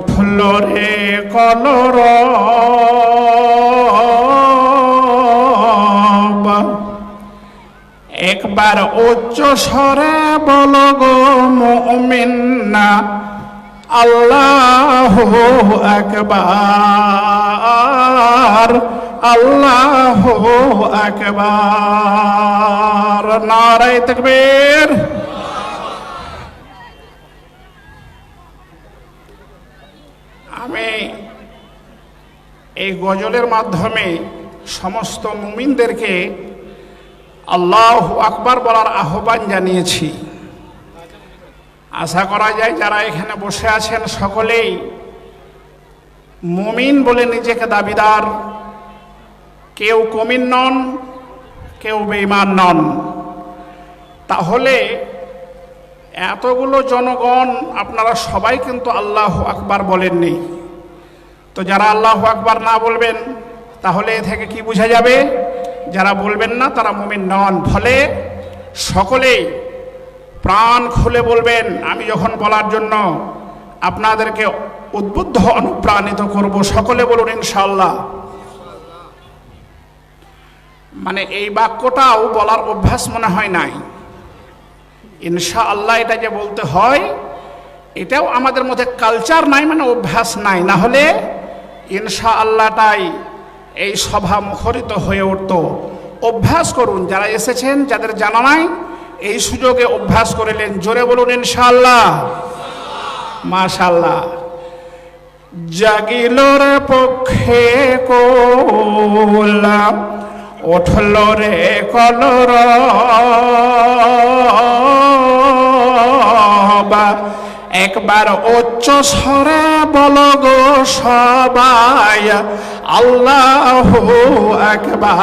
উঠল রে কলর একবার উচ্চ স্বরে বলো গো মুমিন না আল্লাহু আকবার আল্লাহু আকবার নারায়ে তাকবীর। আমি এই গজলের মাধ্যমে সমস্ত মুমিনদেরকে আল্লাহু আকবার বলার আহ্বান জানিয়েছি। আশা করা যায় যারা এখানে বসে আছেন সকলেই মুমিন বলে নিজেকে দাবিদার, কেউ কমিন নন, কেউ বেঈমান নন। তাহলে এতগুলো জনগণ আপনারা সবাই কিন্তু আল্লাহু আকবার বলেননি, তো যারা আল্লাহু আকবার না বলবেন তাহলে এ থেকে কি বোঝা যাবে? যারা বলবেন না তারা মুমিন নন। ফলে সকলেই প্রাণ খুলে বলবেন। আমি যখন বলার জন্য আপনাদেরকে উদ্বুদ্ধ অনুপ্রাণিত করব, সকলে বলুন ইনশাআল্লাহ। মানে এই বাক্যটাও বলার অভ্যাস মনে হয় নাই। ইনশাআল্লাহ এটা যে বলতে হয় এটাও আমাদের মধ্যে কালচার নাই, মানে অভ্যাস নাই, না হলে ইনশাআল্লাহটাই এই সভা মুখরিত হয়ে উঠত। অভ্যাস করুন, যারা এসেছেন যাদের জানা নাই এই সুযোগে অভ্যাস করিলেন। জোরে বলুন ইনশাআল্লাহ। মাশাআল্লাহ। জাগিল রে পক্ষে কোলা উঠল রে কলর একবার উচ্চ স্বরে বলো গো সবাই আল্লাহু আকবার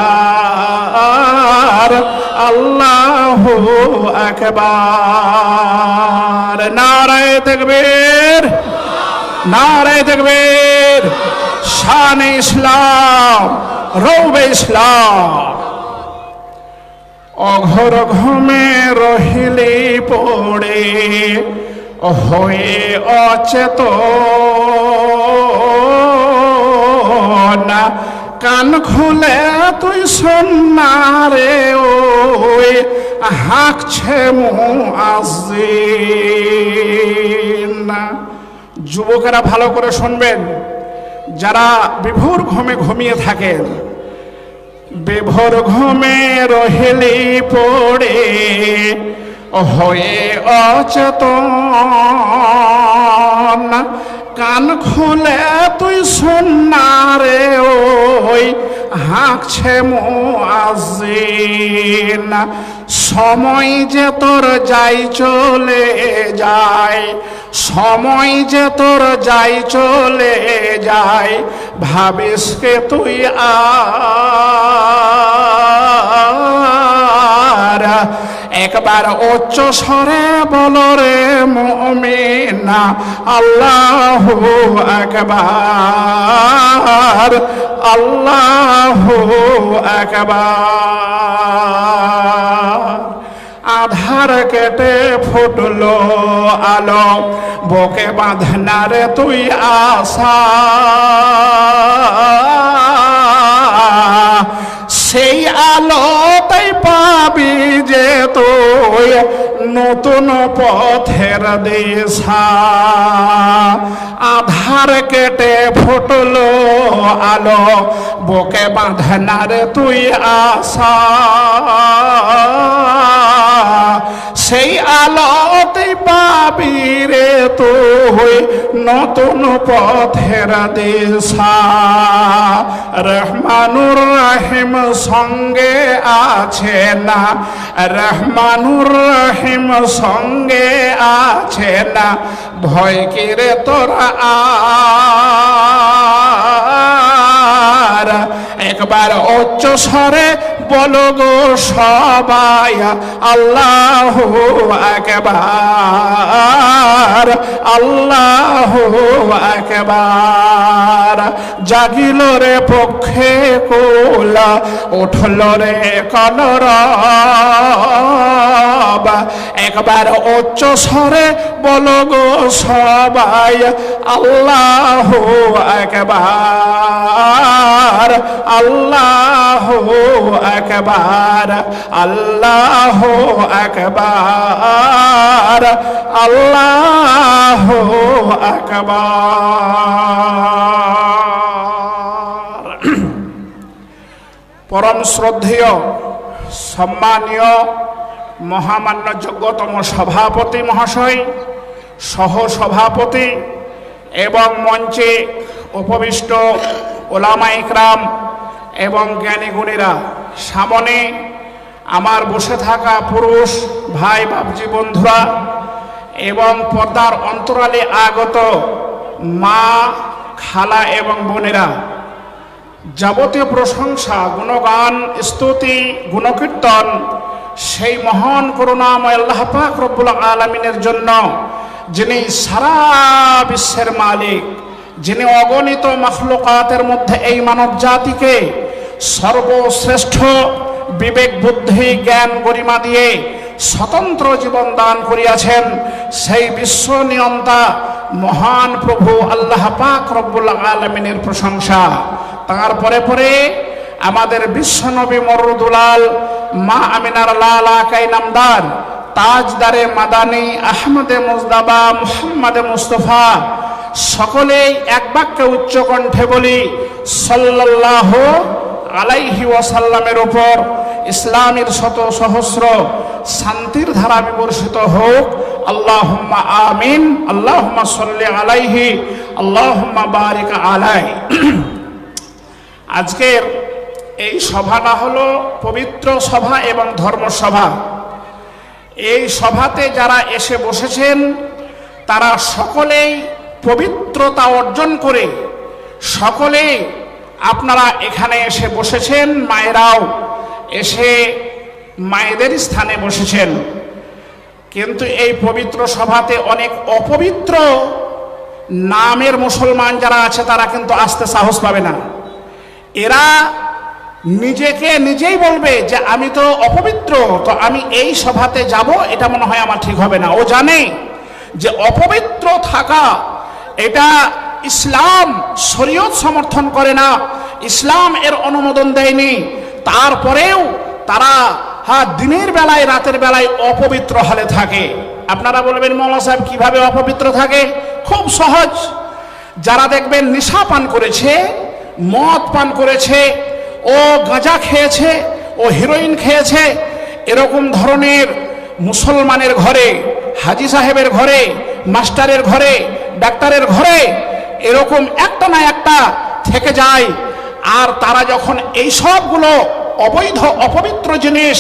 আল্লাহু আকবার। নারায়ে তাকবীর নারায়ে তাকবীর। শানে ইসলাম রৌবে ইসলাম। অঘর ঘুমে রহিলি পড়ে হয়ে অচেতন, কান খুলে তুই শোন না রে ওই হাঁকছে মুয়াজ্জিন। যুবকেরা ভালো করে শুনবেন, যারা বিভোর ঘুমে ঘুমিয়ে থাকেন, বিভোর ঘুমে রহিলি পড়ে হয়ে অচেতন, কান খুলে তুই শোন না রে ওই হাঁকছে মুয়াজ্জিন। সময় যে তোর যাই চলে যায়, সময় যে তোর যাই চলে যায়, ভাবিস কে তুই আর একবার উচ্চ স্বরে বলো রে মুমিনা আল্লাহু আকবার আল্লাহু আকবার। আধার কেটে ফুটলো আলো, বুকে বাঁধনা রে তুই আশা, সেই আলোতেই পাবি যে তুই নতুন পথের দিশা। আধার কেটে ফুটলো আলো, বুকে বাঁধনা রে তুই আশা, সেই আলোতেই পাবি রে তুই নতুন পথের দিশা। রহমানুর রহিম সঙ্গে আছে না, রহমানুর রহিম সঙ্গে আছে না, ভয় কি রে তোরা আর একবার উচ্চ স্বরে বলো গো সবাই আল্লাহু আকবার আল্লাহু আকবার। জাগিল রে পক্ষে কোলা, উঠল রে কলরব। একবার উচ্চ স্বরে বলো গো সবাই, আল্লাহু আকবার, আল্লাহু আকবার, আল্লাহু আকবার, আল্লাহু আকবার। পরম শ্রদ্ধেয় সম্মানীয় মহামান্য যোগ্যতম সভাপতি মহাশয়, সহসভাপতি এবং মঞ্চে উপবিষ্ট ওলামা ইকরাম এবং জ্ঞানী গুণীরা, সামনে আমার বসে থাকা পুরুষ ভাই বাবজি বন্ধুরা এবং পর্দার অন্তরালে আগত মা, খালা এবং বোনেরা, যাবতীয় প্রশংসা, গুণগান, স্তুতি, গুণকীর্তন সেই মহান করুণাময় আল্লাহ পাক রব্বুল আলামিনের জন্য, যিনি সারা বিশ্বের মালিক, যিনি অগণিত মাখলুকাতের মধ্যে এই মানব জাতিকে সর্বশ্রেষ্ঠ বিবেক, বুদ্ধি, জ্ঞান, গরিমা দিয়ে স্বতন্ত্র জীবন দান করিয়াছেন। সেই বিশ্ব নিয়ন্তা মহান প্রভু আল্লাহ পাক রব্বুল আলামিনের প্রশংসা। তার পরে পরে আমাদের বিশ্বনবী মরুদুলাল মা আমিনার লাল আকাই নামদার, তাজদারে মাদানী আহমদে মুজদাবা মুহাম্মদে মুস্তফা, সকলেই এক বাক্যে উচ্চ কণ্ঠে বলি সাল্লাল্লাহু আলাইহি ওয়াসাল্লামের উপর ইসলামের শত সহস্র শান্তির ধারা বিবর্ষিত হোক। আল্লাহুম্মা আমিন, আল্লাহুম্মা সাল্লি আলাইহি, আল্লাহুম্মা বারিক আলাইহি। আজকের এই সভাটা হলো পবিত্র সভা এবং ধর্মসভা। এই সভাতে যারা এসে বসেছেন তারা সকলেই পবিত্রতা অর্জন করে সকলেই আপনারা এখানে এসে বসেছেন। মায়েরাও এসে মায়েদের স্থানে বসেছেন, কিন্তু এই পবিত্র সভাতে অনেক অপবিত্র নামের মুসলমান যারা আছে তারা কিন্তু আসতে সাহস পাবে না। এরা নিজেকে নিজেই বলবে যে আমি তো অপবিত্র, তো আমি এই সভাতে যাব, এটা মনে হয় আমার ঠিক হবে না। ও জানে যে অপবিত্র থাকা এটা ইসলাম শরীয়ত সমর্থন করে না, ইসলাম এর অনুমোদন দেয়নি। তারপরেও তারা দিনের বেলায় রাতের বেলায় অপবিত্র হলে থাকে। আপনারা বলবেন মৌলানা সাহেব কিভাবে অপবিত্র থাকে? খুব সহজ। যারা দেখবেন নেশা পান করেছে, মদ পান করেছে, ও গাঁজা খেয়েছে, ও হিরোইন খেয়েছে, এরকম ধরনের মুসলমানের ঘরে, হাজি সাহেবের ঘরে, মাস্টারের ঘরে, ডাক্তারের ঘরে এরকম একটা না একটা থেকে যায়। আর তারা যখন এই সবগুলো অবৈধ অপবিত্র জিনিস,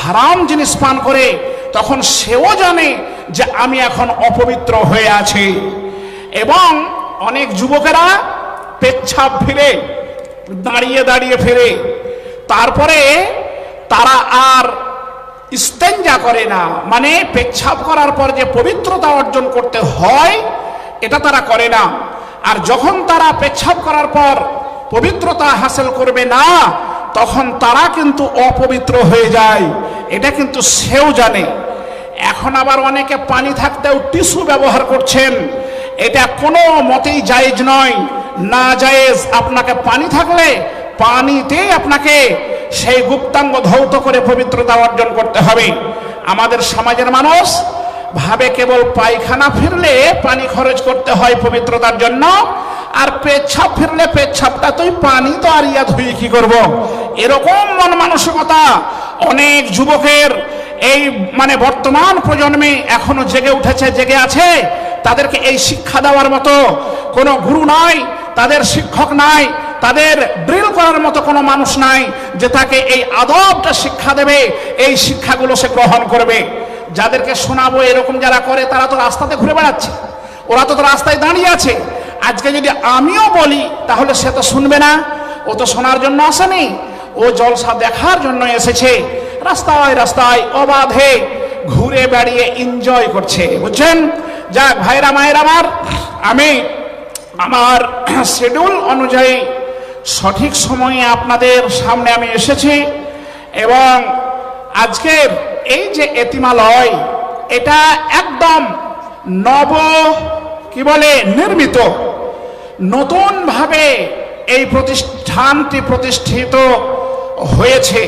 হারাম জিনিস পান করে, তখন সেও জানে যে আমি এখন অপবিত্র হয়ে আছি। এবং অনেক যুবকেরা পেচ্ছাপ ফিরে দাঁড়িয়ে দাঁড়িয়ে ফেরে, তারপরে তারা আর ইস্তেঞ্জা করে না, মানে পেচ্ছাপ করার পর যে পবিত্রতা অর্জন করতে হয় এটা তারা করে না। আর যখন তারা পেচ্ছাপ করার পর পবিত্রতা হাসিল করবে না, তখন তারা কিন্তু অপবিত্র হয়ে যায়, এটা কিন্তু সেও জানে। এখন আবার অনেকে পানি থাকতেও টিস্যু ব্যবহার করছেন, এটা কোনো মতেই জায়েজ নয়, না জায়েজ। আপনাকে পানি থাকলে পানিতেই আপনাকে সেই গুপ্তাঙ্গ ধৌত করে পবিত্রতা অর্জন করতে হবে। আমাদের সমাজের মানুষ ভাবে কেবল পায়খানা ফিরলে পানি খরচ করতে হয় পবিত্রতার জন্য, আর পেচ্ছাপ ফিরলে পেচ্ছাপটা তুই পানি তো আর ইয়া ধুই কি করব, এরকম মন মানসিকতা অনেক যুবকের এই মানে বর্তমান প্রজন্মে এখনো জেগে উঠেছে, জেগে আছে। তাদেরকে এই শিক্ষা দেওয়ার মতো কোনো গুরু নাই, তাদের শিক্ষক নাই, তাদের ড্রিল করার মতো কোনো মানুষ নাই যে তাকে এই আদবটা শিক্ষা দেবে, এই শিক্ষাগুলো সে গ্রহণ করবে। যাদেরকে শোনাবো এরকম যারা করে তারা তো রাস্তাতে ঘুরে বেড়াচ্ছে, ওরা তো রাস্তায় দাঁড়িয়ে আছে। আজকে যদি আমিও বলি তাহলে সে তো শুনবে না, ও তো শোনার জন্য আসেনি, ও জলসা দেখার জন্য এসেছে। রাস্তায় রাস্তায় অবাধে ঘুরে বেড়িয়ে এনজয় করছে, বুঝছেন? যাক ভাইরা মায়ের আমার, আমি আমার শিডিউল অনুযায়ী সঠিক সময়ে আপনাদের সামনে আমি এসেছি এবং আজকের এই যে এতিমালয় এটা একদম নির্মিত নতুনভাবে এই প্রতিষ্ঠানটি প্রতিষ্ঠিত হয়েছে।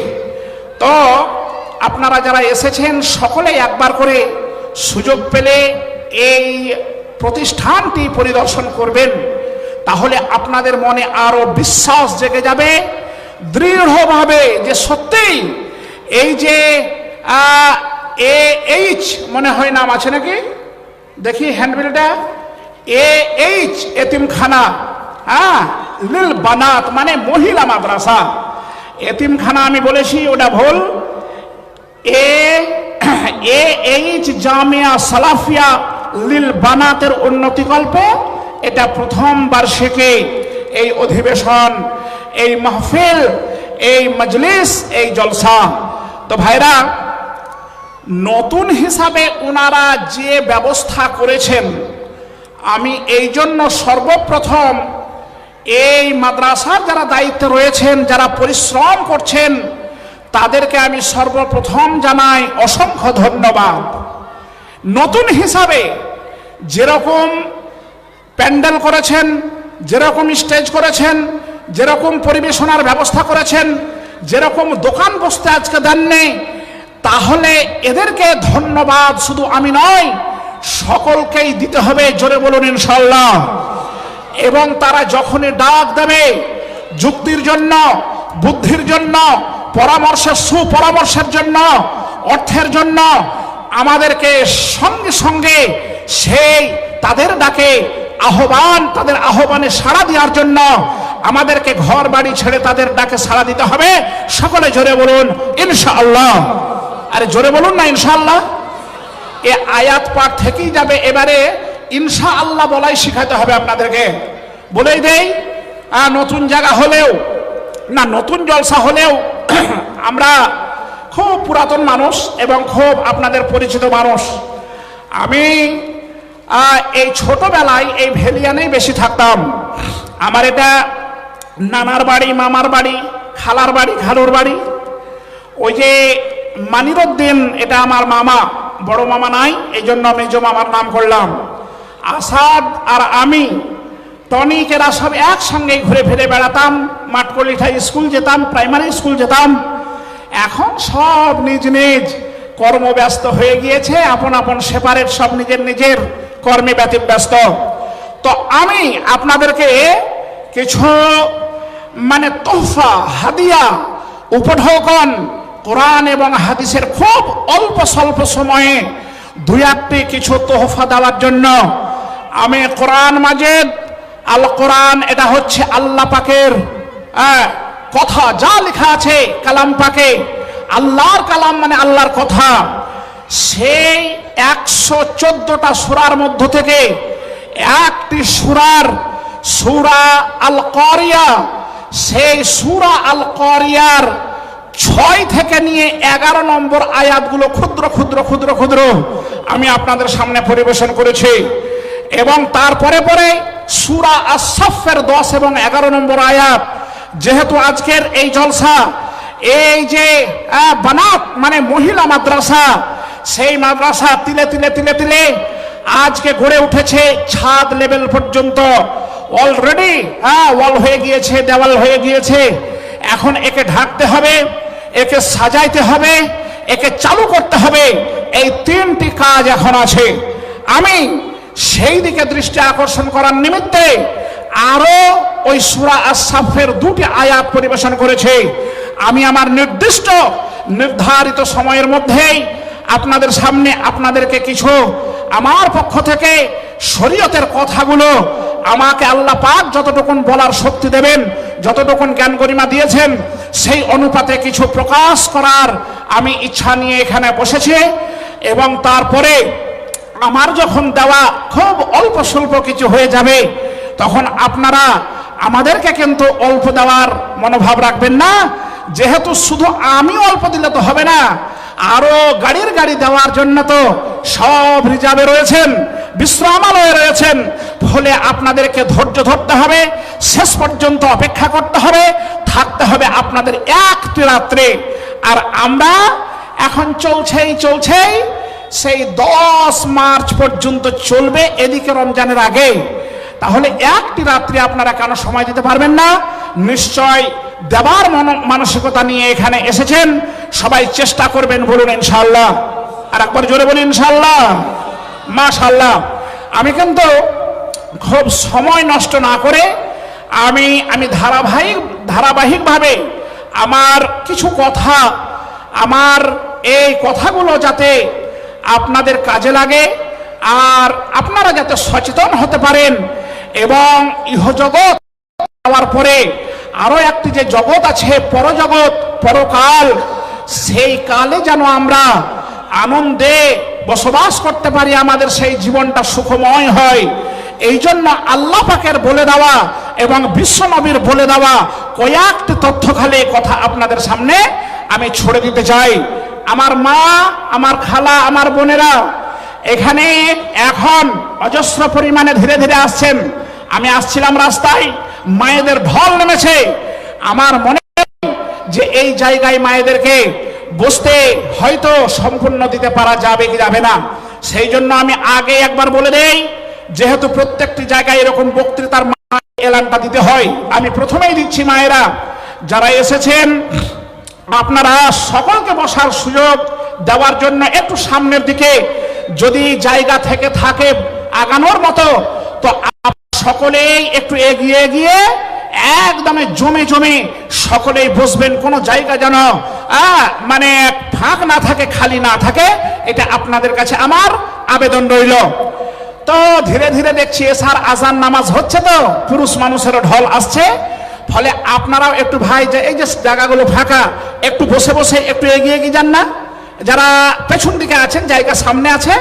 তো আপনারা যারা এসেছেন সকলেই একবার করে সুযোগ পেলে এই প্রতিষ্ঠানটি পরিদর্শন করবেন, তাহলে আপনাদের মনে আরো বিশ্বাস জেগে যাবে দৃঢ়ভাবে যে সত্যিই এই যে এইচ মনে হয় নাম আছে নাকি, দেখি হ্যান্ডবিলটা, এইচ এতিমখানা, লিল বানাত মানে মহিলা মাদ্রাসা। এতিমখানা আমি বলেছি ওটা ভুল, এইচ জামিয়া সালাফিয়া লিল বানাতের উন্নতিকল্পে এটা প্রথম বার্ষিকী এই অধিবেশন, এই মাহফিল, এই মজলিস, এই জলসা। তো ভাইরা, নতুন হিসাবে ওনারা যে ব্যবস্থা করেছেন, আমি এই জন্য সর্বপ্রথম এই মাদ্রাসার যারা দায়িত্বে রয়েছেন, যারা পরিশ্রম করছেন, তাদেরকে আমি সর্বপ্রথম জানাই অসংখ্য ধন্যবাদ। নতুন হিসাবে যেরকম প্যান্ডেল করেছেন, যেরকম স্টেজ করেছেন, যেরকম পরিবেশনার ব্যবস্থা করেছেন, যেরকম দোকান বসতে আজকে দেননি, তাহলে এদেরকে ধন্যবাদ শুধু আমি নয় সকলকেই দিতে হবে, জোরে বলুন ইনশাআল্লাহ। এবং তারা যখনই ডাক দেবে যুক্তির জন্য, বুদ্ধির জন্য, সুপরামর্শের জন্য, অর্থের জন্য, আমাদেরকে সঙ্গে সঙ্গে সেই তাদের ডাকে তাদের আহ্বানে সাড়া দেওয়ার জন্য আমাদেরকে ঘর বাড়ি ছেড়ে তাদের ডাকে সাড়া দিতে হবে। সকলে জোরে বলুন ইনশাআল্লাহ। আরে জোরে বলুন না ইনশাআল্লাহ। এ আয়াত পাঠ থেকেই যাবে, এবারে ইনশাআল্লাহ বলাই শিখাতে হবে আপনাদেরকে। বলেই দেই, নতুন জায়গা হলেও না, নতুন জলসা হলেও আমরা খুব পুরাতন মানুষ এবং খুব আপনাদের পরিচিত মানুষ। আমি এই ছোটবেলায় এই ভেলিয়ানেই বেশি থাকতাম। আমার এটা নানার বাড়ি, মামার বাড়ি, খালার বাড়ি, খালুর বাড়ি। ওই যে মানিরুদ্দিন, এটা আমার মামা, বড় মামা নাই, এই জন্য মেজো মামার নাম করলাম। আসাদ আর আমি, টনিকেরা সব একসঙ্গে ঘুরে ফিরে বেড়াতাম, মাঠকলিঠায় স্কুল যেতাম, প্রাইমারি স্কুল যেতাম। এখন সব নিজ নিজ কর্মব্যস্ত হয়ে গিয়েছে, আপন আপন সেপারেট, সব নিজের নিজের কর্মে ব্যস্ত। তো আমি আপনাদেরকে কিছু তোহফা, হাদিয়া, উপঢৌকন, কোরআন এবং হাদিসের খুব অল্প স্বল্প সময়ে দুই একটি কিছু তোহফা দেওয়ার জন্য আমি কোরআন মাজিদ, আল কোরআন, এটা হচ্ছে আল্লাহ পাকের কথা, যা লেখা আছে কালাম পাকে, আল্লাহর কালাম মানে আল্লাহর কথা, সেই 114টা সূরার মধ্য থেকে একটি সূরা আল কারিয়া, সেই সূরা আল কারিয়ার 6 থেকে নিয়ে 11 নম্বর আয়াতগুলো ক্ষুদ্র ক্ষুদ্র ক্ষুদ্র ক্ষুদ্র আমি আপনাদের সামনে পরিবেশন করেছি। এবং তারপরে পরে সূরা আস-সাফের 10 এবং 11 নম্বর আয়াত। যেহেতু আজকের এই জলসা, এই যে বানাত মানে মহিলা মাদ্রাসা, সেই মাদ্রাসা তিলে তিলে তিলে তিলে আজকে গড়ে উঠেছে ছাদ লেভেল পর্যন্ত। অলরেডি ওয়াল হয়ে গিয়েছে, দেওয়াল হয়ে গিয়েছে। এখন একে ঢাকতে হবে, একে সাজাইতে হবে, একে চালু করতে হবে। এই 3টি কাজ এখন আছে। আমি সেই দিকে দৃষ্টি আকর্ষণ করার নিমিত্তে আরো ওই সূরা আস-সাফের 2টি আয়াত পরিবেশন করেছি। আমি আমার নির্ধারিত সময়ের মধ্যেই আপনাদের সামনে আপনাদেরকে কিছু আমার পক্ষ থেকে শরীয়তের কথাগুলো আমাকে আল্লাহ পাক যতটুকুন বলার শক্তি দেবেন, যতটুকুন জ্ঞান গরিমা দিয়েছেন, সেই অনুপাতে কিছু প্রকাশ করার আমি ইচ্ছা নিয়ে এখানে বসেছি। এবং তারপরে আমার যখন দেওয়া খুব অল্প স্বল্প কিছু হয়ে যাবে, তখন আপনারা আমাদেরকে কিন্তু অল্প দেওয়ার মনোভাব রাখবেন না। যেহেতু শুধু আমি অল্প দিলে তো হবে না, আরো গাড়ি দেওয়ার জন্য তো সব রিজার্ভে রয়েছেন, বিশ্রামালয়ে রয়েছেন, হলে আপনাদেরকে ধৈর্য ধরতে হবে, শেষ পর্যন্ত অপেক্ষা করতে হবে, থাকতে হবে আপনাদের একটি রাত্রে। আর আমরা এখন চলছেই সেই 10 মার্চ পর্যন্ত চলবে, এদিকে রমজানের আগে। তাহলে একটি রাত্রি আপনারা কেন সময় দিতে পারবেন না? নিশ্চয় দেবার মানসিকতা নিয়ে এখানে এসেছেন, সবাই চেষ্টা করবেন, বলুন ইনশাআল্লাহ। আর একবার জোরে বলুন ইনশাআল্লাহ, মাশাআল্লাহ। আমি কিন্তু খুব সময় নষ্ট না করে আমি ধারাবাহিকভাবে আমার কিছু কথা, আমার এই কথাগুলো যাতে আপনাদের কাজে লাগে আর আপনারা যাতে সচেতন হতে পারেন, এবং ইহজগৎ যাওয়ার পরে আরো একটি যে জগৎ আছে, পরজগৎ, পরকাল, সেই কালে যেন আমরা আনন্দে বসবাস করতে পারি, আমাদের সেই জীবনটা সুখময় হয়। এই জন্য আল্লাহ পাকের বলে দেওয়া এবং বিশ্ব নবীর বলে দেওয়া কয়েকটি তথ্য খালি কথা আপনাদের সামনে আমি ছড়ে দিতে চাই। আমার মা, আমার খালা, আমার বোনেরা এখানে এখন অজস্র পরিমাণে ধীরে ধীরে আসছেন। আমি আসছিলাম রাস্তায়, মায়েদের ঢল নেমেছে। আমার মনে হয় যে এই জায়গায় মায়েদেরকে বসতে হয়তো সম্পূর্ণ দিতে পারা যাবে কি যাবে না। সেই জন্য আমি আগে একবার বলে দেই, যেহেতু প্রত্যেকটি জায়গায় এরকম বক্তৃতার এলানটা দিতে হয়, আমি প্রথমেই দিচ্ছি, মায়েরা যারা এসেছেন আপনারা সকলকে বসার সুযোগ দেওয়ার জন্য একটু সামনের দিকে যদি জায়গা থেকে থাকে আগানোর মতো, তো সকলেই একটু এগিয়ে গিয়ে একদমে জমে সকলেই বসবেন। কোনো জায়গা যেন মানে ফাঁক না থাকে, খালি না থাকে, এটা আপনাদের কাছে আমার আবেদন রইল। তো ধীরে ধীরে দেখছি এশার আজান নামাজ হচ্ছে, তো পুরুষ মানুষেরও ঢল আসছে। ফলে আপনারাও একটু ভাই, যে এই যে জায়গাগুলো ফাঁকা, একটু বসে একটু এগিয়ে যান না। যারা পেছন দিকে আছেন, জায়গা সামনে আছে,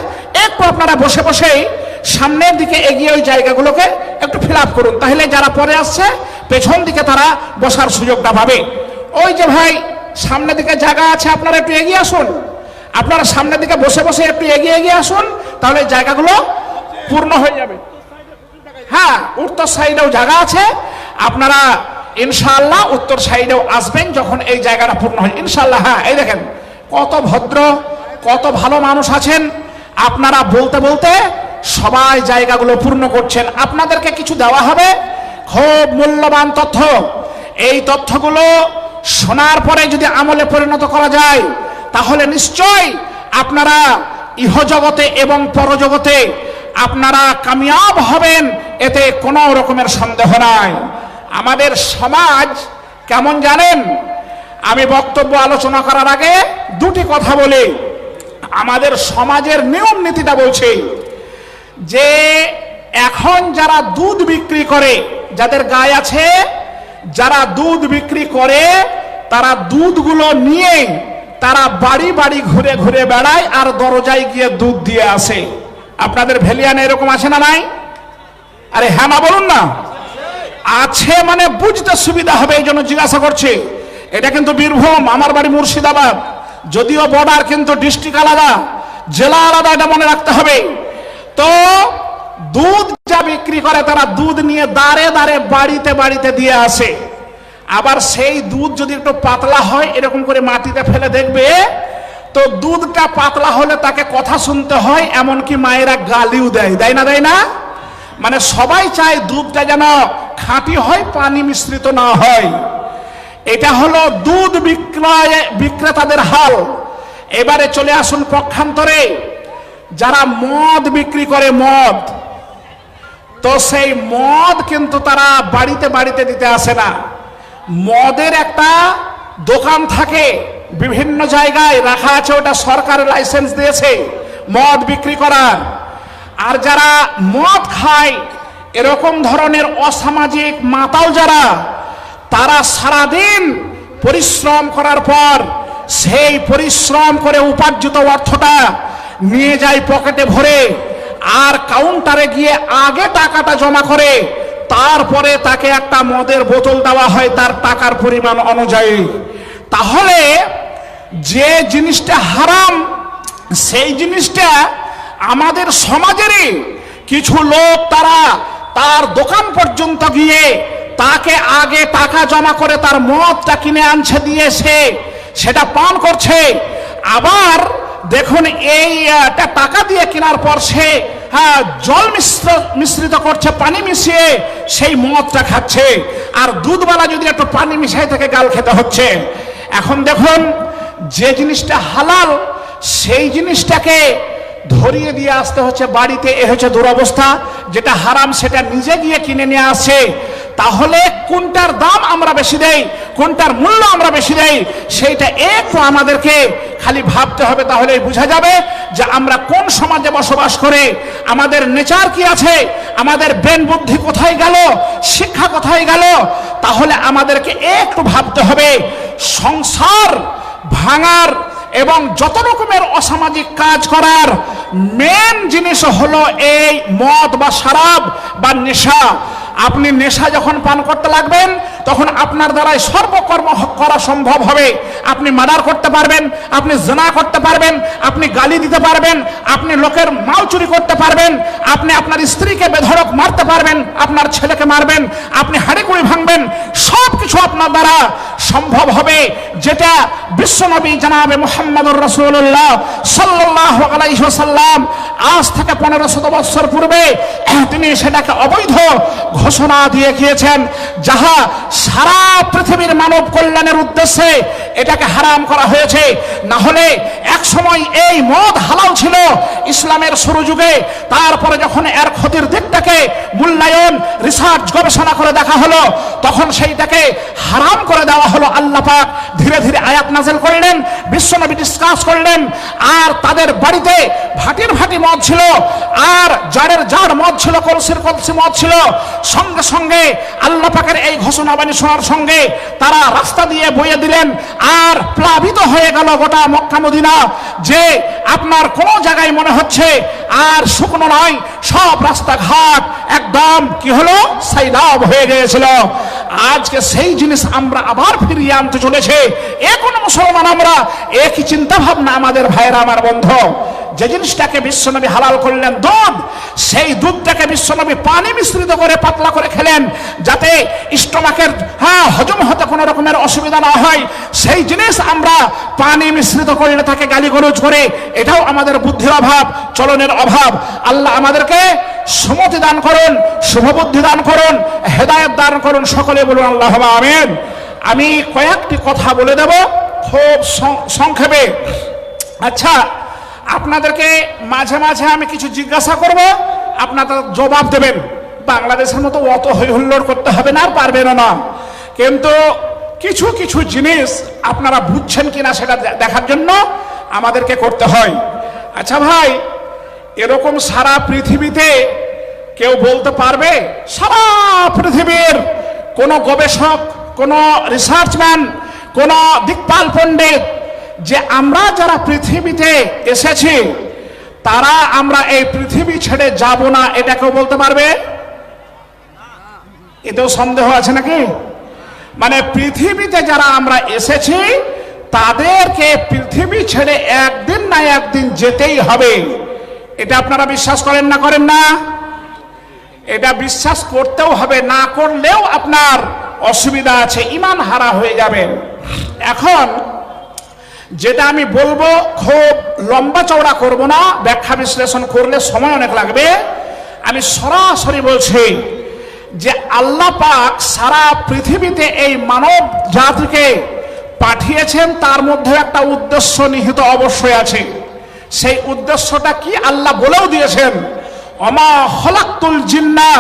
একটু আপনারা বসেই সামনের দিকে এগিয়ে ওই জায়গাগুলোকে একটু ফিল আপ করুন। তাহলে যারা পরে আসছে পেছন দিকে তারা বসার সুযোগটা পাবে। ওই যে ভাই সামনের দিকে জায়গা আছে, আপনারা একটু এগিয়ে আসুন। আপনারা সামনের দিকে বসে একটু এগিয়ে আসুন, তাহলে জায়গাগুলো পূর্ণ হয়ে যাবে। হ্যাঁ, উত্তর সাইডেও জায়গা আছে, আপনারা ইনশাআল্লাহ উত্তর সাইডেও আসবেন যখন এই জায়গাটা পূর্ণ হয় ইনশাআল্লাহ। হ্যাঁ, এই দেখেন কত ভদ্র, কত ভালো মানুষ আছেন। আপনারা বলতে সবাই জায়গাগুলো পূর্ণ করছেন। আপনাদেরকে কিছু দেওয়া হবে, খুব মূল্যবান তথ্য। এই তথ্যগুলো শোনার পরে যদি আমলে পরিণত করা যায়, তাহলে নিশ্চয় আপনারা ইহজগতে এবং পরজগতে আপনারা কামিয়াব হবেন, এতে কোনো রকমের সন্দেহ নাই। আমাদের সমাজ কেমন জানেন? আমি বক্তব্য আলোচনা করার আগে দুটি কথা বলি। আমাদের সমাজের নিয়ম নীতিটা বলছি যে এখন যারা দুধ বিক্রি করে, যাদের গায়ে আছে, যারা দুধ বিক্রি করে, তারা দুধগুলো নিয়ে তারা বাড়ি ঘুরে বেড়ায় আর দরজায় গিয়ে দুধ দিয়ে আসে। আপনাদের ভেলিয়ানে এরকম আছে না নাই? আরে হ্যাঁ না বলুন না। আছে মানে বুঝতে সুবিধা হবে, এই জন্য জিজ্ঞাসা করছি। এটা কিন্তু বীরভূম, আমার বাড়ি মুর্শিদাবাদ, যদিও বর্ডার কিন্তু ডিস্ট্রিক্ট আলাদা, জেলা আলাদা, এটা মনে রাখতে হবে। তো দুধ যা বিক্রি করে তারা দুধ নিয়ে দাঁড়ে বাড়িতে দিয়ে আসে। আবার সেই দুধ যদি একটু পাতলা হয়, এরকম করে মাটিতে ফেলে দেখবে, তো দুধটা পাতলা হলে তাকে কথা শুনতে হয়, এমনকি মায়েরা গালিও দেয় না? মানে সবাই চায় দুধটা যেন খাঁটি হয়, পানি মিশ্রিত না হয়। এটা হলো দুধ বিক্রেতাদের হাল। এবারে চলে আসুন পক্ষান্তরে, যারা মদ বিক্রি করে, মদ, তো সেই মদ কিন্তু তারা বাড়িতে দিতে আসে না। মদের একটা দোকান থাকে, বিভিন্ন জায়গায় রাখা আছে, ওটা সরকারের লাইসেন্স দিয়েছে মদ বিক্রি করার। আর যারা মদ খায়, এরকম ধরনের অসামাজিক মাতাল যারা, তারা সারাদিন পরিশ্রম করার পর সেই পরিশ্রম করে উপার্জিত অর্থটা নিয়ে যায় পকেটে ভরে, আর কাউন্টারে গিয়ে আগে টাকাটা জমা করে, তারপরে তাকে একটা মদের বোতল দেওয়া হয় তার টাকার পরিমাণ অনুযায়ী। তাহলে যে জিনিসটা হারাম, সেই জিনিসটা আমাদের সমাজেরই কিছু লোক তারা তার দোকান পর্যন্ত গিয়ে তাকে আগে টাকা জমা করে তার মদটা কিনে আনছে দিয়ে সেটা পান করছে। আবার দেখুন এই টাকা দিয়ে কেনার পর সে জল মিশ্রিত করছে, পানি মিশিয়ে সেই মদটা খাচ্ছে। আর দুধওয়ালা যদি একটু পানি মিশাই থেকে গাল খেতে হচ্ছে। এখন দেখুন, যে জিনিসটা হালাল সেই জিনিসটাকে ধরিয়ে দিয়ে আসতে হচ্ছে বাড়িতে, এ হচ্ছে দুরবস্থা। যেটা হারাম সেটা নিজে গিয়ে কিনে নিয়ে আসে। তাহলে কোনটার দাম আমরা বেশি দেই, কোনটার মূল্য আমরা বেশি দেই, সেইটা একটু আমাদেরকে খালি ভাবতে হবে। তাহলেই বোঝা যাবে যে আমরা কোন সমাজে বসবাস করে, আমাদের নেচার কি আছে, আমাদের ব্রেন বুদ্ধি কোথায় গেল, শিক্ষা কোথায় গেল। তাহলে আমাদেরকে একটু ভাবতে হবে। সংসার ভাঙার এবং যত রকমের অসামাজিক কাজ করার মেন জিনিস হলো এই মদ বা শরাব বা নেশা। আপনি নেশা যখন পান করতে লাগবেন তখন আপনার দ্বারাই সর্বকর্ম করা সম্ভব হবে। আপনি মার্ডার করতে পারবেন, আপনি জিনা করতে পারবেন, আপনি গালি দিতে পারবেন, আপনি লোকের মাল চুরি করতে পারবেন, আপনি আপনার স্ত্রীকে বেধড়ক মারতে পারবেন, আপনার ছেলেকে মারবেন, আপনি হাঁড়িকুড়ি ভাঙবেন। সব কিছু আপনার দ্বারা সম্ভব হবে, যেটা বিশ্বনবী জনাবে মুহাম্মদুর রাসূলুল্লাহ সাল্লাল্লাহু আলাইহি ওয়াসাল্লাম আজ থেকে 1500 বছর পূর্বে তিনি সেটাকে অবৈধ ঘোষণা দিয়ে গিয়েছেন। যাহা সারা পৃথিবীর মানব কল্যাণের উদ্দেশ্যে এটাকে হারাম করা হয়েছে। না হলে এক সময় এই মদ হালাল ছিল ইসলামের শুরু যুগে। তারপরে যখন এর ক্ষতির দিকটাকে মূল্যায়ন, রিসার্চ, গবেষণা করে দেখা হলো, তখন সেইটাকে হারাম করে দেওয়া হলো। আল্লাহ পাক ধীরে ধীরে আয়াত নাযিল করলেন, বিশ্বনবী ডিসকাস করলেন। আর তাদের বাড়িতে ভাটির ভাটি মদ ছিল, আর জারের জার মদ ছিল, কলসির কলসি মদ ছিল। সঙ্গে সঙ্গে আল্লাহ পাকের এই ঘোষণাবাণী শোনার সঙ্গে তারা রাস্তা দিয়ে বইয়ে দিলেন। আর প্লাবিত হয়ে গেল গোটা মক্কা মদিনা, যে আপনার কোন জায়গায় মনে হচ্ছে আর শুকনো নয়, সব রাস্তাঘাট একদম কি হলো, সাইলাব হয়ে গিয়েছিল। আজকে সেই জিনিস আমরা আবার ফিরিয়ে আনতে চলেছে। এখন মুসলমান আমরা একই চিন্তা ভাবনা। আমাদের ভাইয়েরা, আমার বন্ধু, যে জিনিসটাকে বিশ্বনবী হালাল করলেন দুধ, সেই দুধটাকে বিশ্বনবী পানি মিশ্রিত করে পাতলা করে খেলেন, যাতে স্টোমাকের হজম হতে কোনো রকমের অসুবিধা না হয়। সেই জিনিস আমরা পানি মিশ্রিত করলে তাকে গালিগলজ করে, এটাও আমাদের বুদ্ধির অভাব, চলনের অভাব। আল্লাহ আমাদেরকে সুমতি দান করুন, শুভবুদ্ধি দান করুন, হেদায়েত দান করুন। সকলে বলুন আল্লাহুম্মা আমিন। আমি কয়েকটি কথা বলে দেব খুব সংক্ষেপে। আচ্ছা, আপনাদেরকে মাঝে মাঝে আমি কিছু জিজ্ঞাসা করব, আপনারা জবাব দেবেন। বাংলাদেশের মতো অত হই হুল্লোড় করতে হবে না, আর পারবেন না, কিন্তু কিছু কিছু জিনিস আপনারা বুঝছেন কিনা সেটা দেখার জন্য আমাদেরকে করতে হয়। আচ্ছা ভাই, এরকম সারা পৃথিবীতে কেউ বলতে পারবে, সারা পৃথিবীর কোন গবেষক, কোন রিসার্চম্যান, কোন দিকপাল পণ্ডিত, যে আমরা যারা পৃথিবীতে এসেছি তারা আমরা এই পৃথিবী ছেড়ে যাব না, এটা কেউ বলতে পারবে? এতেও সন্দেহ আছে নাকি? মানে পৃথিবীতে যারা আমরা এসেছি তাদেরকে পৃথিবী ছেড়ে একদিন না একদিন যেতেই হবে। এটা আপনারা বিশ্বাস করেন না করেন না? এটা বিশ্বাস করতেও হবে, না করলেও আপনার অসুবিধা আছে, ঈমান হারা হয়ে যাবেন। এখন যেটা আমি বলবো খুব লম্বা চওড়া করব না, ব্যাখ্যা বিশ্লেষণ করলে সময় অনেক লাগবে। আমি সরাসরি বলছি যে আল্লাহ পাক সারা পৃথিবীতে এই মানব জাতিকে পাঠিয়েছেন, তার মধ্যে একটা উদ্দেশ্য নিহিত অবশ্যই আছে। সেই উদ্দেশ্যটা কি আল্লাহ বলেও দিয়েছেন, ওমা খলাকতুল জিন্না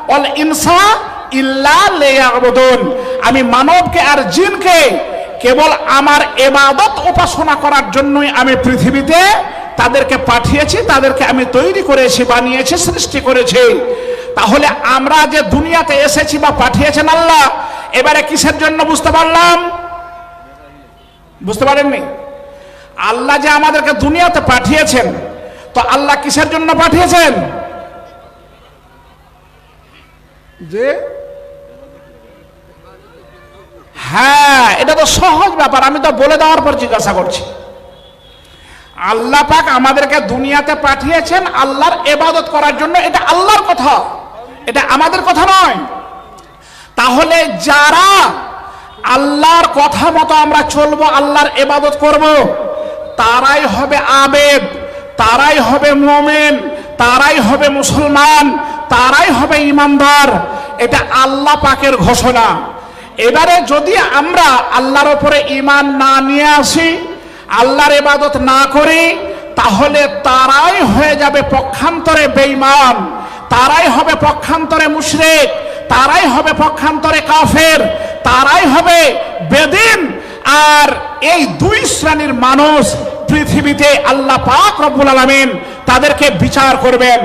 ওয়াল ইনসা ইল্লা লিয়াবুদুন। আমি মানবকে আর জিনকে কেবল আমার ইবাদত উপাসনা করার জন্যই আমি পৃথিবীতে তাদেরকে পাঠিয়েছি, তাদেরকে আমি তৈরি করেছি, বানিয়েছি, সৃষ্টি করেছি। তাহলে আমরা যে দুনিয়াতে এসেছি বা পাঠিয়েছেন আল্লাহ, এবারে কিসের জন্য বুঝতে পারলাম? বুঝতে পারেননি? আল্লাহ যে আমাদেরকে দুনিয়াতে পাঠিয়েছেন, তো আল্লাহ কিসের জন্য পাঠিয়েছেন? যে হ্যাঁ, এটা তো সহজ ব্যাপার, আমি তো বলে দেওয়ার পর জিজ্ঞাসা করছি। আল্লাহ পাক আমাদেরকে দুনিয়াতে পাঠিয়েছেন আল্লাহর ইবাদত করার জন্য, এটা আল্লাহর কথা, এটা আমাদের কথা নয়। তাহলে যারা আল্লাহর কথা মতো আমরা চলবো, আল্লাহর ইবাদত করব, তারাই হবে আবেদ, তারাই হবে মুমিন, তারাই হবে মুসলমান, তারাই হবে ঈমানদার। এটা আল্লাহ পাকের ঘোষণা। এবারে যদি আমরা আল্লাহর উপরে ঈমান না নিয়ে আসি, আল্লাহর ইবাদত না করি, তাহলে তারাই হয়ে যাবে পক্ষান্তরে বেঈমান, তারাই হবে পক্ষান্তরে মুশরিক, তারাই হবে পক্ষান্তরে কাফের, তারাই হবে বেদিন। আর এই দুই শ্রেণীর মানুষ পৃথিবীতে আল্লাহ পাক রব্বুল আলামিন তাদেরকে বিচার করবেন।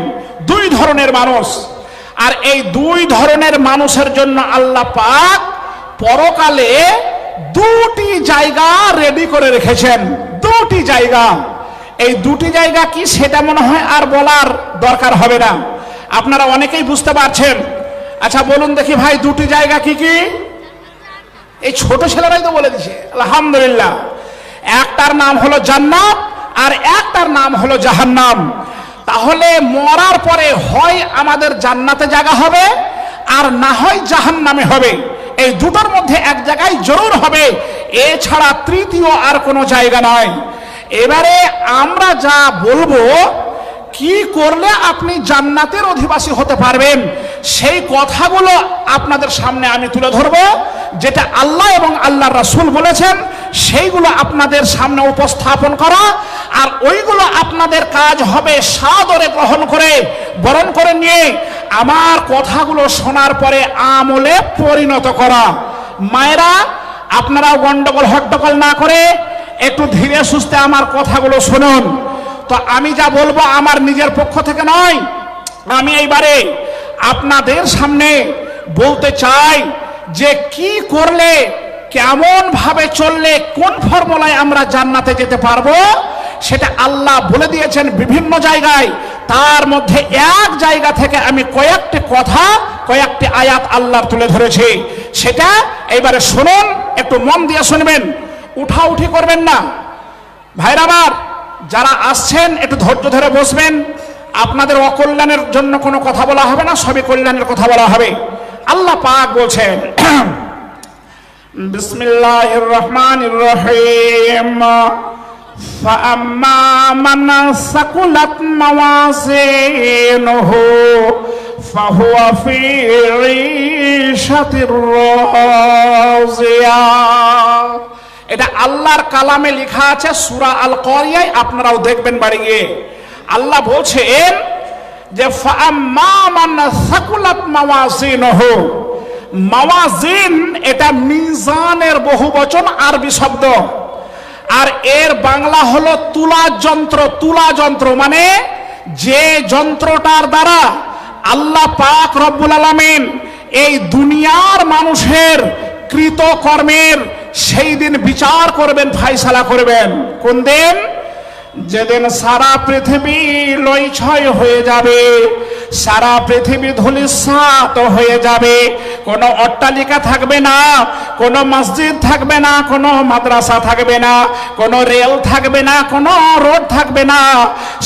দুই ধরনের মানুষ। আর এই দুই ধরনের মানুষের জন্য আল্লাহ পাক পরকালে দুটি জায়গা রেডি করে রেখেছেন। দুটি জায়গা। এই দুটি জায়গা কি সেটা মনে হয় আর বলার দরকার হবে না, আপনারা অনেকেই বুঝতে পারছেন। আচ্ছা বলুন দেখি ভাই, দুটি জায়গা কি কি? এই ছোট ছেলেরাই তো বলে দিছে, আলহামদুলিল্লাহ। একটার নাম হলো জান্নাত আর একটার নাম হলো জাহান্নাম। তাহলে মরার পরে হয় আমাদের জান্নাতে জায়গা হবে আর না হয় জাহান্নামে হবে। এই দুটোর মধ্যে এক জায়গায় জরুর হবে, এছাড়া তৃতীয় আর কোনো জায়গা নয়। এবারে আমরা যা বলবো, কি করলে আপনি জান্নাতের অধিবাসী হতে পারবেন, সেই কথাগুলো আপনাদের সামনে আমি তুলে ধরবো। যেটা আল্লাহ এবং আল্লাহর রাসূল বলেছেন সেইগুলো আপনাদের সামনে উপস্থাপন করা। আর ওইগুলো আপনাদের কাজ হবে সাদরে গ্রহণ করে, বরণ করে নিয়ে আমার কথাগুলো শোনার পরে আমলে পরিণত করা। মায়েরা, আপনারাও গন্ডগোল হট্টগোল না করে একটু ধীরে সুস্থে আমার কথাগুলো শুনুন। তো আমি যা বলবো আমার নিজের পক্ষ থেকে নয়, আমি এইবারে আপনাদের সামনে বলতে চাই যে কি করলে, কেমন ভাবে চললে, কোন ফর্মুলায় আমরা জান্নাতে যেতে পারবো সেটা আল্লাহ বলে দিয়েছেন বিভিন্ন জায়গায়। তার মধ্যে এক জায়গা থেকে আমি কয়েকটি কথা, কয়েকটি আয়াত আল্লাহর তুলে ধরেছি। সেটা এইবারে শুনুন, একটু মন দিয়ে শুনবেন, উঠাউঠি করবেন না। ভাইরা আমার, যারা আসছেন একটু ধৈর্য ধরে বসবেন। আপনাদের অকল্যাণের জন্য কোনো কথা বলা হবে না, সবই কল্যাণের কথা বলা হবে। আল্লাহ পাক বলছেন, বিসমিল্লাহির রহমানির রহিম, ফাআম্মা মান সাকুলাত মাওয়াজিনুহু ফাহুয়া ফি ঈশাতির রাযিয়া। এটা আল্লাহর কালামে লেখা আছে সূরা আল কারিয়ায়, আপনারাও দেখবেন বাড়ি গিয়ে। আল্লাহ বলছেন যে ফাআম্মা মান সাকুলাত মাওয়াজিনুহু। মাওয়াজিন এটা মিজানের বহুবচন আরবি শব্দ, আর এর বাংলা হলো তুলা যন্ত্র। তুলা যন্ত্র মানে যে যন্ত্রটার দ্বারা আল্লাহ পাক রব্বুল আলামিন এই দুনিয়ার মানুষের কৃতকর্মের সেই দিন বিচার করবেন, ফায়সালা করবেন। কোন দিন? যেদিন সারা পৃথিবী লয়ছয় হয়ে যাবে, সারা পৃথিবী ধূলিসাৎ হয়ে যাবে, কোনো অট্টালিকা থাকবে না, কোনো মসজিদ থাকবে না, কোনো মাদ্রাসা থাকবে না, কোনো রেল থাকবে না, কোনো রোড থাকবে না।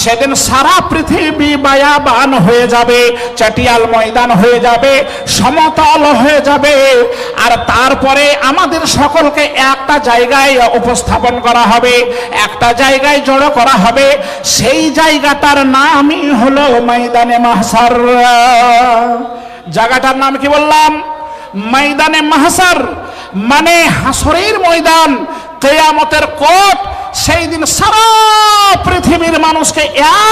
সেদিন সারা পৃথিবী বায়াবান হয়ে যাবে, চাটিয়াল ময়দান হয়ে যাবে, সমতল হয়ে যাবে। আর তারপরে আমাদের সকলকে একটা জায়গায় উপস্থাপন করা হবে, একটা জায়গায় জড়ো করা হবে। সেই জায়গাটার নামই হলো ময়দানে মাহশার। জায়গাটার নাম কি বললাম? ময়দানে মাহশার, মানে হাসরের ময়দান, কিয়ামতের কোর্ট। সেই দিন সারা পৃথিবীর মানুষকে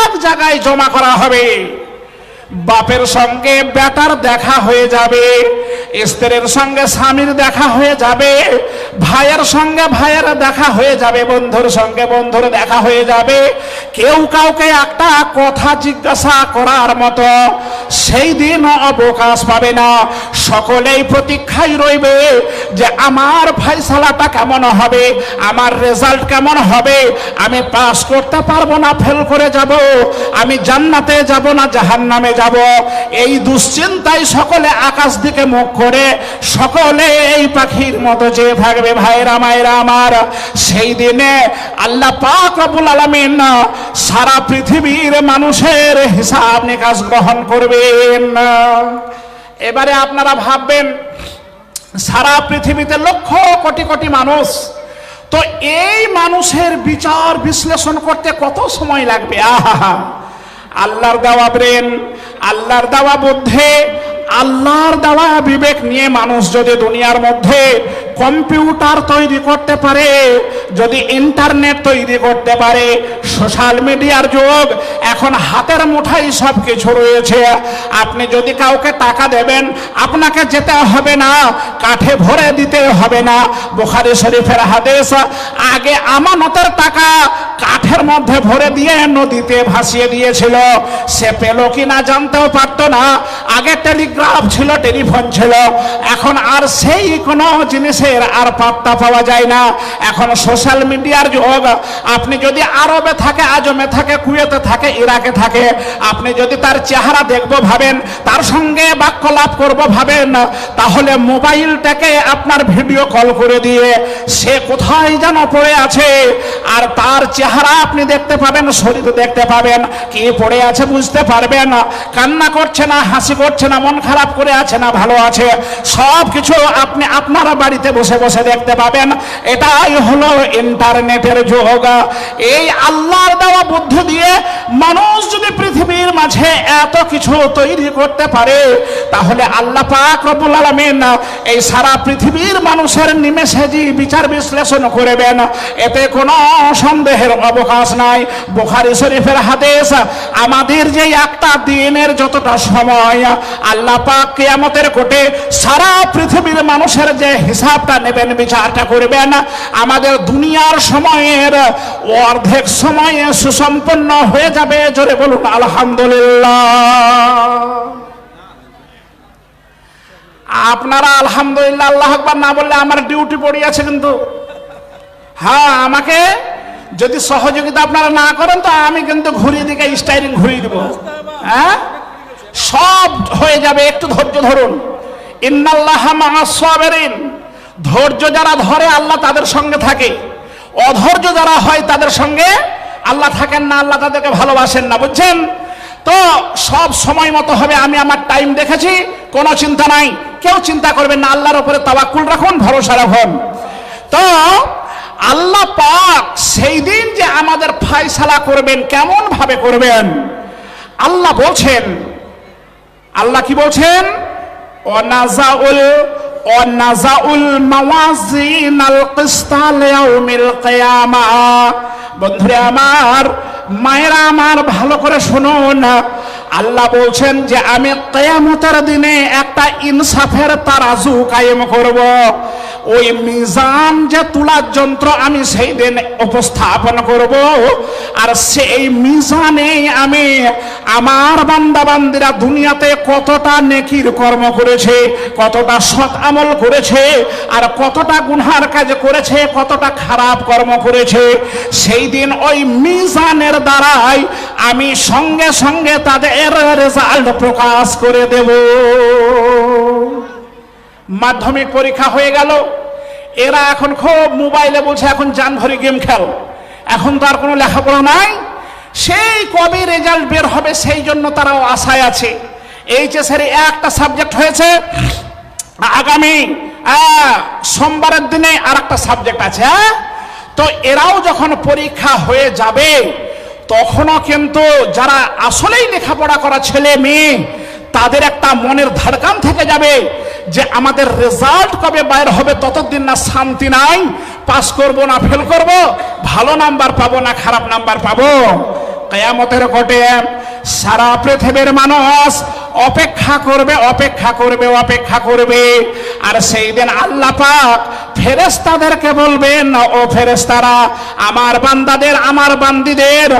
এক জায়গায় জমা করা হবে। বাপের সঙ্গে বেটার দেখা হয়ে যাবে, স্ত্রীর সঙ্গে স্বামীর দেখা হয়ে যাবে, ভাইয়ের সঙ্গে ভাইয়ের দেখা হয়ে যাবে, বন্ধুর সঙ্গে বন্ধুর দেখা হয়ে যাবে। কেউ কাউকে একটা কথা জিজ্ঞাসা করার মতো সেই দিন অবকাশ পাবে না। সকলেই প্রতীক্ষায় রইবে যে আমার ফয়সালাটা কেমন হবে, আমার রেজাল্ট কেমন হবে, আমি পাস করতে পারবো না ফেল করে যাব, আমি জান্নাতে যাব না জাহান্নামে যাব। এই দুশ্চিন্তায় সকলে আকাশ দিকে মুখ করে সকলে এই পাখির মতো চেয়ে থাকবে। ভাইরা মায়েরা আমার, সেই দিনে আল্লাহ পাক রব্বুল আলামিন সারা পৃথিবীর মানুষের হিসাব নিকাশ গ্রহণ করবে। দিন। এবারে আপনারা ভাববেন, সারা পৃথিবীতে লক্ষ কোটি কোটি মানুষ, তো এই মানুষের বিচার বিশ্লেষণ করতে কত সময় লাগবে? আহা, আল্লাহর দেওয়া ব্রেন, আল্লাহর দেওয়া বুদ্ধি, আল্লাহর দেওয়া বিবেক নিয়ে মানুষ যদি দুনিয়ার মধ্যে কম্পিউটার তৈরি করতে পারে, যদি ইন্টারনেট তৈরি করতে পারে, সোশ্যাল মিডিয়ার যুগ, এখন হাতের মুঠায় সব কিছু রয়েছে। আপনি যদি কাউকে টাকা দেবেন, আপনাকে যেতে হবে না, কাঠে ভরে দিতে হবে না। বুখারী শরীফের হাদিস, আগে আমানতের টাকা কাঠের মধ্যে ভরে দিয়ে নদীতে ভাসিয়ে দিয়েছিল, সে পেল কিনা জানতেও পারতো না। আগে টেলিগ্রাফ ছিল, টেলিফোন ছিল, এখন আর সেই কোনো জিনিসের আর পাত্তা পাওয়া যায় না। এখন সোশ্যাল মিডিয়ার যুগ। আপনি যদি আরবে থাকে, আজমে থাকে, কুয়েতে থাকে, ইরাকে থাকে, আপনি যদি তার চেহারা দেখবো ভাবেন, তার সঙ্গে বাক্যলাপ করবো ভাবেন, তাহলে মোবাইলটাকে আপনার ভিডিও কল করে দিয়ে সে কোথায় যেন পড়ে আছে, আর তার চেহারা আপনি দেখতে পাবেন, শরীর দেখতে পাবেন, কি পড়ে আছে বুঝতে পারবেন, কান্না করছে না, হাসি করছে না, মন খারাপ করে আছে না ভালো আছে, সব কিছু আপনি আপনার বাড়িতে বসে বসে দেখতে পাবেন। এটাই হলো ইন্টারনেটের যুগ। এই আল্লাহর দেওয়া বুদ্ধি দিয়ে মানুষ যদি পৃথিবীর মাঝে এত কিছু তৈরি করতে পারে, তাহলে আল্লাহ পাক রব্বুল আলামিন এই সারা পৃথিবীর মানুষের নিমেষে যে বিচার বিশ্লেষণ করবেন, এতে কোনো সন্দেহের অবকাশ নাই। বুখারী শরীফের হাদিস, আমাদের যে একটা দিনের যতটা সময় আল্লাহ পাক কিয়ামতের কোটে সারা পৃথিবীর মানুষের যে হিসাবটা নেবেন, বিচারটা করবেন, আমাদের দুনিয়ার সময়ের অর্ধেক সময়ে সুসম্পন্ন হয়ে যাবে। জোরে বলুন আলহামদুলিল্লাহ। আপনারা আলহামদুলিল্লাহ আল্লাহু আকবার না বললে আমার ডিউটি পড়ে আছে কিন্তু। হ্যাঁ, আমাকে যদি সহযোগিতা আপনারা না করেন তো আমি কিন্তু ঘুরিয়ে দিকে স্টাইরিং ঘুরিয়ে দেব। হ্যাঁ, সব হয়ে যাবে, একটু ধৈর্য ধরুন। ইন্নাল্লাহা মাআস সাবিরিন, ধৈর্য যারা ধরে আল্লাহ তাদের সঙ্গে থাকে, অধৈর্য যারা হয় তাদের সঙ্গে আল্লাহ থাকেন না, আল্লাহ তাদেরকে ভালোবাসেন না, বুঝছেন তো? সব সময় মতো হবে। আমি আমার টাইম দেখেছি, কোনো চিন্তা নাই, কেউ চিন্তা করবেন না, আল্লাহর উপরে তাওয়াক্কুল রাখুন, ভরসা রাখুন। তো আল্লাহ পাক সেই দিন যে আমাদের ফয়সালা করবেন, কেমন ভাবে করবেন আল্লাহ বলছেন। আল্লাহ কি বলছেন? ওয়ানাজাউল মাওয়াজিনাল কিসতা লিয়াউমিল কিয়ামা। বন্ধুরা আমার, মায়েরা আমার, ভালো করে শুনুন। আল্লাহ বলছেন যে আমি কিয়ামতের দিনে একটা ইনসাফের তারাজু কায়েম করব। ওই মিজান যে তুলার যন্ত্র আমি সেই দিন উপস্থাপন করব, আর সেই মিজানে আমি আমার বান্দা বান্দিরা দুনিয়াতে কতটা নেকির কর্ম করেছে, কতটা সৎ আমল করেছে, আর কতটা গুনহার কাজ করেছে, কতটা খারাপ কর্ম করেছে, সেই দিন ওই মিজানের দ্বারাই আমি সঙ্গে সঙ্গে তাদের রেজাল্ট প্রকাশ করে দেব। মাধ্যমিক পরীক্ষা হয়ে গেল, এরা এখন খুব মোবাইলে বলছে এখন জান ভরে গেম খেল, এখন তো আর কোনো লেখাপড়া নাই, সেই কবে রেজাল্ট বের হবে সেই জন্য তারাও আশায় আছে। এইচএসের একটা সাবজেক্ট হয়েছে, আগামী সোমবারের দিনে আর একটা সাবজেক্ট আছে। তো এরাও যখন পরীক্ষা হয়ে যাবে তখনও কিন্তু যারা আসলেই লেখাপড়া করা ছেলে মেয়ে তাদের একটা মনের ধড়কান থেকে যাবে যে আমাদের রেজাল্ট কবে বাইর হবে, ততদিন না শান্তি নাই, পাস করব না ফেল করব, ভালো নাম্বার পাবো না খারাপ নাম্বার পাবো। কিয়ামতের কোটে সারা পৃথিবীর মানুষ অপেক্ষা করবে, অপেক্ষা করবে, অপেক্ষা করবে। আর সেই দিন আল্লাহ পাক ফেরেশতাদেরকে বলবেন, ও ফেরেশতারা, আমার বান্দাদের, আমার বান্দিদের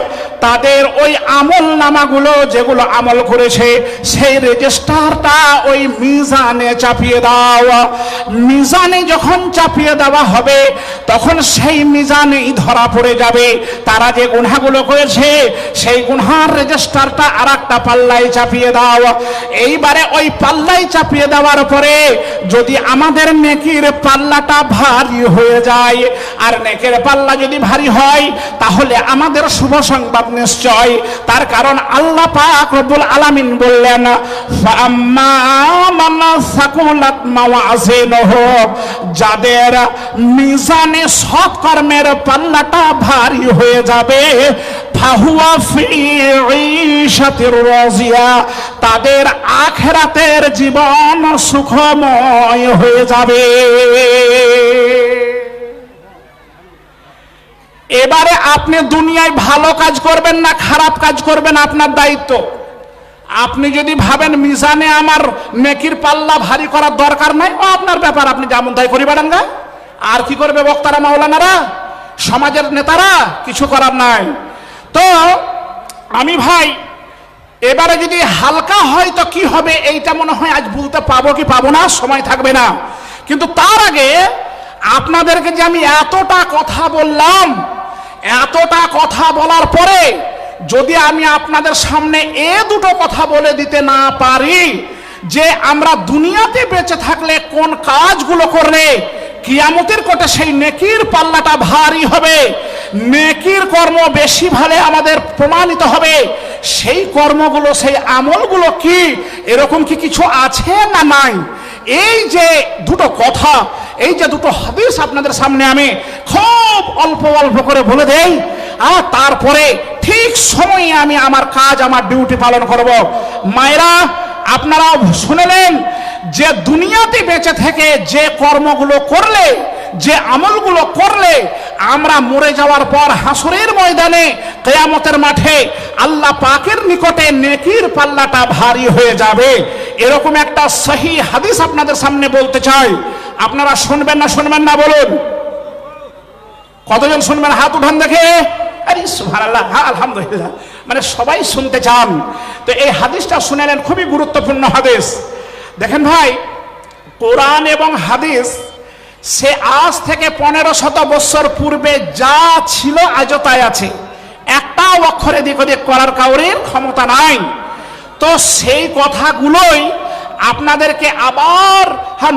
তাদের ওই আমল নামাগুলো যেগুলো আমল করেছে সেই রেজিস্টারটা ওই মিজানে চাপিয়ে দাও। মিজানে যখন চাপিয়ে দেওয়া হবে তখন সেই মিজানেই ধরা পড়ে যাবে তারা যে গুনাহগুলো করেছে, সেই গুনার রেজিস্টারটা আর একটা পাল্লায় চাপিয়ে দাও। এইবারে ওই পাল্লায় চাপিয়ে দেওয়ার পরে যদি আমাদের নেকির পাল্লাটা ভারী হয়ে যায়, আর নেকের পাল্লা যদি ভারী হয় তাহলে আমাদের শুভ সংবাদ নিশ্চয়। তার কারণ আল্লাহ পাক রব্বুল আলামিন বললেন, ফাআম্মা মান সাকুলাত মাওয়াজিনুহু, যাদের মিজানে সৎকর্মের পাল্লাটা ভারী হয়ে যাবে, ফাহুয়া ফি ঈশাতির রাজিয়া, তাদের আখিরাতের জীবন সুখময় হয়ে যাবে। এবারে আপনি দুনিয়ায় ভালো কাজ করবেন না খারাপ কাজ করবেন আপনার দায়িত্ব। আপনি যদি ভাবেন মিজানে আমার নেকির পাল্লা ভারী করার দরকার নাই, ও আপনার ব্যাপার, আপনি যেমন তাই করি বেড়ান গা। আর কি করবে বক্তারা, মাওলানারা, সমাজের নেতারা? কিছু করার নাই। তো আমি ভাই এবারে যদি হালকা হয় তো কি হবে এইটা মনে হয় আজ বলতে পাবো কি পাবো না, সময় থাকবে না। কিন্তু তার আগে আপনাদেরকে যে আমি এতটা কথা বললাম, এতটা কথা বলার পরে যদি আমি আপনাদের সামনে দুটো কথা বলে দিতে না পারি যে আমরা দুনিয়াতে বেঁচে থাকলে কোন কাজগুলো করলে কিয়ামতের কোটে সেই নেকির পাল্লাটা ভারী হবে, নেকির কর্ম বেশি ভালো আমাদের প্রমাণিত হবে, সেই কর্মগুলো সেই আমলগুলো কি, এরকম কি কিছু আছে না নাই? এই যে দুটো কথা, এই যে দুটো হাদিস আপনাদের সামনে আমি খুব অল্প অল্প করে বলে দেই, আর তারপরে ঠিক সময়ে আমি আমার কাজ, আমার ডিউটি পালন করব। মায়েরা, আপনারাও শুনলেন যে দুনিয়াতে বেঁচে থেকে যে কর্মগুলো করলে, যে আমলগুলো করলে আমরা মরে যাওয়ার পর হাসরের ময়দানে কিয়ামতের মাঠে আল্লাহ পাকের নিকটে নেকির পাল্লাটা ভারী হয়ে যাবে, এরকম একটা সহি হাদিস আপনাদের সামনে বলতে চাই। আপনারা শুনবেন না শুনবেন না বলুন? কতজন শুনবেন? হাত উঠান দেখে। আরে সুবহানাল্লাহ, হ্যাঁ আলহামদুলিল্লাহ, মানে সবাই শুনতে চান। তো এই হাদিসটা শুনেলেন, খুবই গুরুত্বপূর্ণ হাদিস। দেখেন ভাই, কোরআন এবং হাদিস সে আজ থেকে 1500 বছর পূর্বে যা ছিল আজও তাই আছে, একটা অক্ষর এদিক ওদিক করার কাউরির ক্ষমতা নাই। তো সেই কথাগুলোই আপনাদেরকে আবার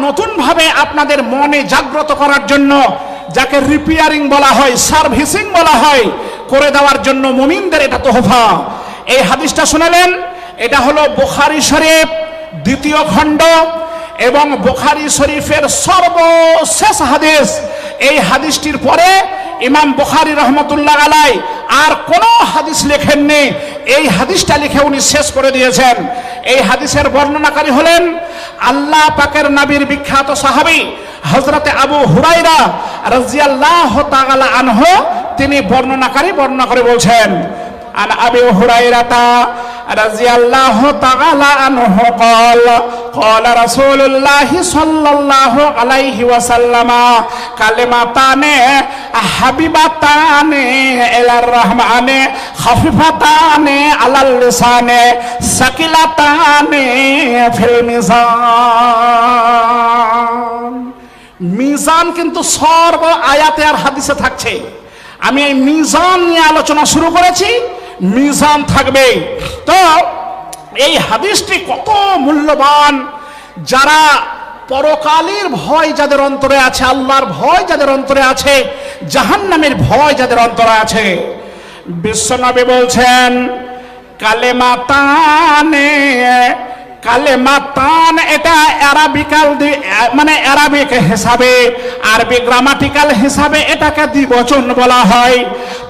নতুন ভাবে আপনাদের মনে জাগ্রত করার জন্য, যাকে রিপেয়ারিং বলা হয়, সার্ভিসিং বলা হয়, করে দেওয়ার জন্য মুমিনদের এটা তোহফা। এই হাদিসটা শুনলেন, এটা হলো বুখারী শরীফ 2য় খণ্ড এবং বুখারী শরীফের সর্বশেষ হাদিস। এই হাদিসটির পরে ইমাম বুখারী রহমতুল্লাহ আলাই আর কোনো হাদিস লেখেননি, এই হাদিসটা লিখে উনি শেষ করে দিয়েছেন। এই হাদিসের বর্ণনাকারী হলেন আল্লাহ পাকের নবীর বিখ্যাত সাহাবী হযরতে আবু হুরায়রা রাদিয়াল্লাহু তাআলা আনহু। তিনি বর্ণনা করে বলছেন, আন আবি হুরায়রাতা রাদিয়াল্লাহু তাআলা আনহু ক্বালা রাসূলুল্লাহি সাল্লাল্লাহু আলাইহি ওয়াসাল্লাম কালিমাতানে হাবিবাতানে ইলার রহমানে খাফিফাতানে আলাল লিসানে সাকিলাতানে ফিল মিজান। মিজান কিন্তু সর্ব আয়াতে আর হাদিসে থাকছে। আমি এই মিজান নিয়ে আলোচনা শুরু করেছি, মিজান থাকবে। তো এই হাদিসটি কত মূল্যবান, যারা পরকালের ভয় যাদের অন্তরে আছে, আল্লাহর ভয় যাদের অন্তরে আছে, জাহান্নামের ভয় যাদের অন্তরে আছে, বিশ্বনবী বলছেন কালেমাতানে, কালেমাতান এটা আরবিক্যাল মানে আরবিক হিসাবে, আরবি গ্রামাটিক্যাল হিসাবে এটাকে দ্বিবচন বলা হয়,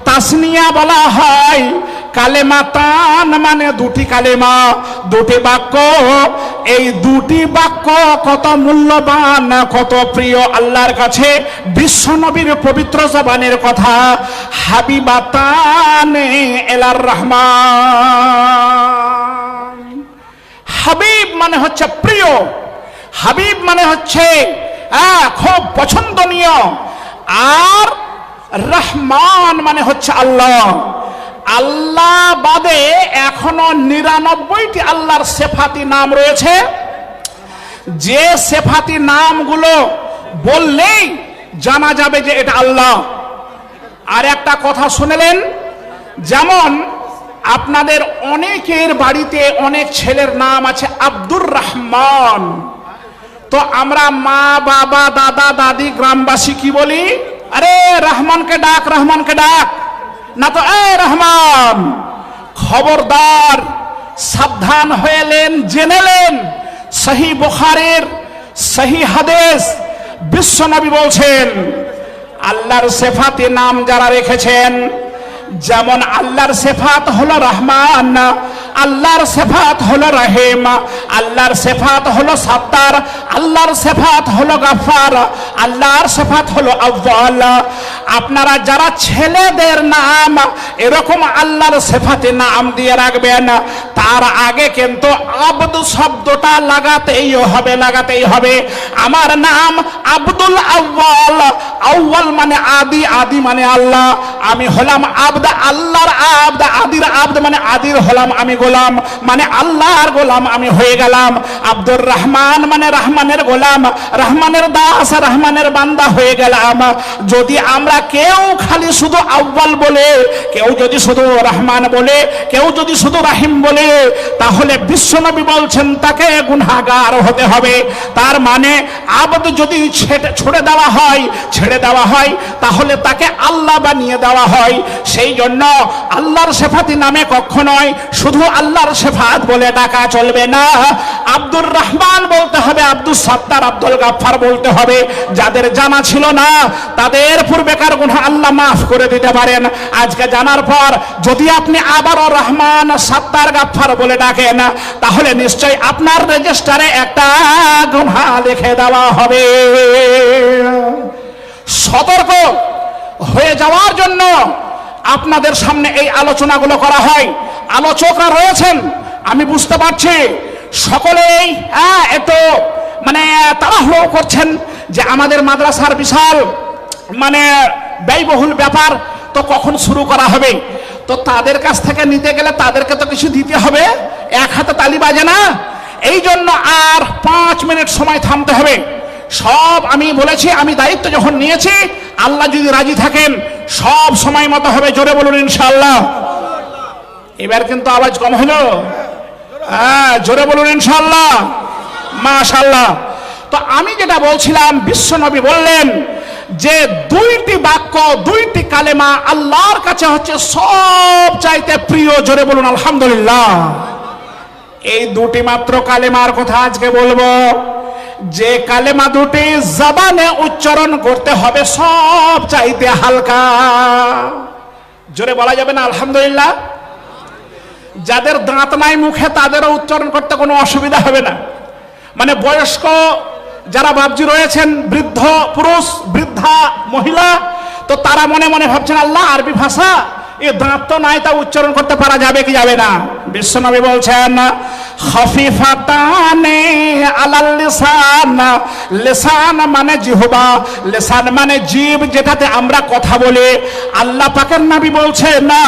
তাসনিয়া বলা হয়। কালেমাতান মানে দুটি কালেমা, দুটি বাক্য। এই দুটি বাক্য কত মূল্যবান, কত প্রিয় আল্লাহর কাছে। বিশ্বনবীর পবিত্র জবানের কথা, হাবিবাতানে ইলার রহমান। হাবিব মানে হচ্ছে প্রিয়, হাবিব মানে হচ্ছে খুব পছন্দনীয়, আর রহমান মানে হচ্ছে আল্লাহ। আল্লাহ বাদে এখনো 99টি আল্লাহর সেফাতি নাম রয়েছে, যে সেফাতি নামগুলো বললেই জানা যাবে যে এটা আল্লাহ। আর একটা কথা শুনলেন, যেমন আপনাদের অনেকের বাড়িতে অনেক ছেলের নাম আছে আব্দুর রহমান। তো আমরা মা বাবা দাদা দাদি গ্রামবাসী কি বলি? আরে রহমানকে ডাক, রহমানকে ডাক। না তো এ রহমান। খবরদার, সাবধান হয়েলেন, জেনেলেন। সহি বুখারীর সহি হাদিস, বিশ্বনবী বলছেন আল্লাহর সিফাতে নাম যারা রেখেছেন, যেমন আল্লাহর সিফাত হলো রহমান, আল্লাহর সিফাত হলো রহিম, আল্লাহর সিফাত হলো সাত্তার, আল্লাহর সিফাত হলো গফফার, আল্লাহর সিফাত হলো আউয়াল। আপনারা যারা ছেলেদের নাম এরকম আল্লাহর সিফাতে নাম দিয়ে রাখবেন, তার আগে কিন্তু আব্দ শব্দটা লাগাতেই হবে। আমার নাম আব্দুল আউয়াল। আউয়াল মানে আদি, আদি মানে আল্লাহ। আমি হলাম আব্দ, আল্লাহর আব্দ, আদির আব্দ মানে আদির হলাম আমি গোলাম, মানে আল্লাহর গোলাম আমি হয়ে গেলাম। আব্দুর রহমান মানে রহমানের গোলাম, রহমানের দাস, রহমানের বান্দা হয়ে গেলাম। যদি আমরা কেউ খালি শুধু আউয়াল বলে, কেউ যদি শুধু রহমান বলে, কেউ যদি শুধু রাহিম বলে, তাহলে বিশ্বনবী বলছেন তাকে গুনাহগার হতে হবে। তার মানে আব্দ যদি ছেড়ে দেওয়া হয় তাহলে তাকে আল্লাহ বানিয়ে দেওয়া হয়। সেই জন্য আল্লাহর সিফাতি নামে কখনোই শুধু আল্লাহর সিফাত বলে ডাকা চলবে না। আব্দুর রহমান বলতে হবে, আব্দুস সাত্তার, আব্দুল গফফার বলতে হবে। যাদের জানা ছিল না তাদের পূর্বেকার গুনাহ আল্লাহ মাফ করে দিতে পারেন। আজকে জানার পর যদি আপনি আবারও রহমান, সাত্তার, গফফার বলে ডাকেন, তাহলে নিশ্চয়ই আপনার রেজিস্টারে একটা গুনাহ লিখে দেওয়া হবে। সতর্ক হয়ে যাওয়ার জন্য আপনাদের সামনে এই আলোচনাগুলো করা হয়। আলোচকরা রয়েছেন, আমি বুঝতে পারছি সকলেই একটু মানে তাড়াহুড়ো করছেন যে আমাদের মাদ্রাসার বিশাল মানে ব্যয়বহুল ব্যাপার, তো কখন শুরু করা হবে। তো তাদের কাছ থেকে নিতে গেলে তাদেরকে তো কিছু দিতে হবে, এক হাতে তালি বাজে না। এই জন্য আর 5 মিনিট সময় থামতে হবে। সব আমি বলেছি, আমি দায়িত্ব যখন নিয়েছি, আল্লাহ যদি রাজি থাকেন সব সময় মতো হবে। জোরে বলুন ইনশাআল্লাহ। এবার কিন্তু আওয়াজ কম হলো, জোরে বলুন ইনশাআল্লাহ, মাশাআল্লাহ। তো আমি যেটা বলছিলাম, বিশ্বনবী বললেন যে 2টি বাক্য, 2টি কালেমা আল্লাহর কাছে হচ্ছে সব চাইতে প্রিয়। জোরে বলুন আলহামদুলিল্লাহ। এই 2টি মাত্র কালেমার কথা আজকে বলবো, যে কালেমা 2টি জবানে উচ্চারণ করতে হবে সব চাইতে হালকা। জোরে বলা যাবে না আলহামদুলিল্লাহ? যাদের দাঁত নাই মুখে তাদেরও উচ্চারণ করতে কোনো অসুবিধা হবে না। মানে বয়স্ক যারা বাবজি রয়েছেন, বৃদ্ধ পুরুষ, বৃদ্ধা মহিলা, তো তারা মনে মনে ভাবছেন আল্লাহ আরবি ভাষা, এ দাঁত তো নাই, তা উচ্চারণ করতে পারা যাবে কি যাবে না? বিশ্বনবী বলছেন খাফিফাতানে আলাল লিসান। লিসান মানে জিহবা, লিসান মানে জিভ, যেটাতে আমরা কথা বলি। আল্লাহ পাকের নবী বলছেন না,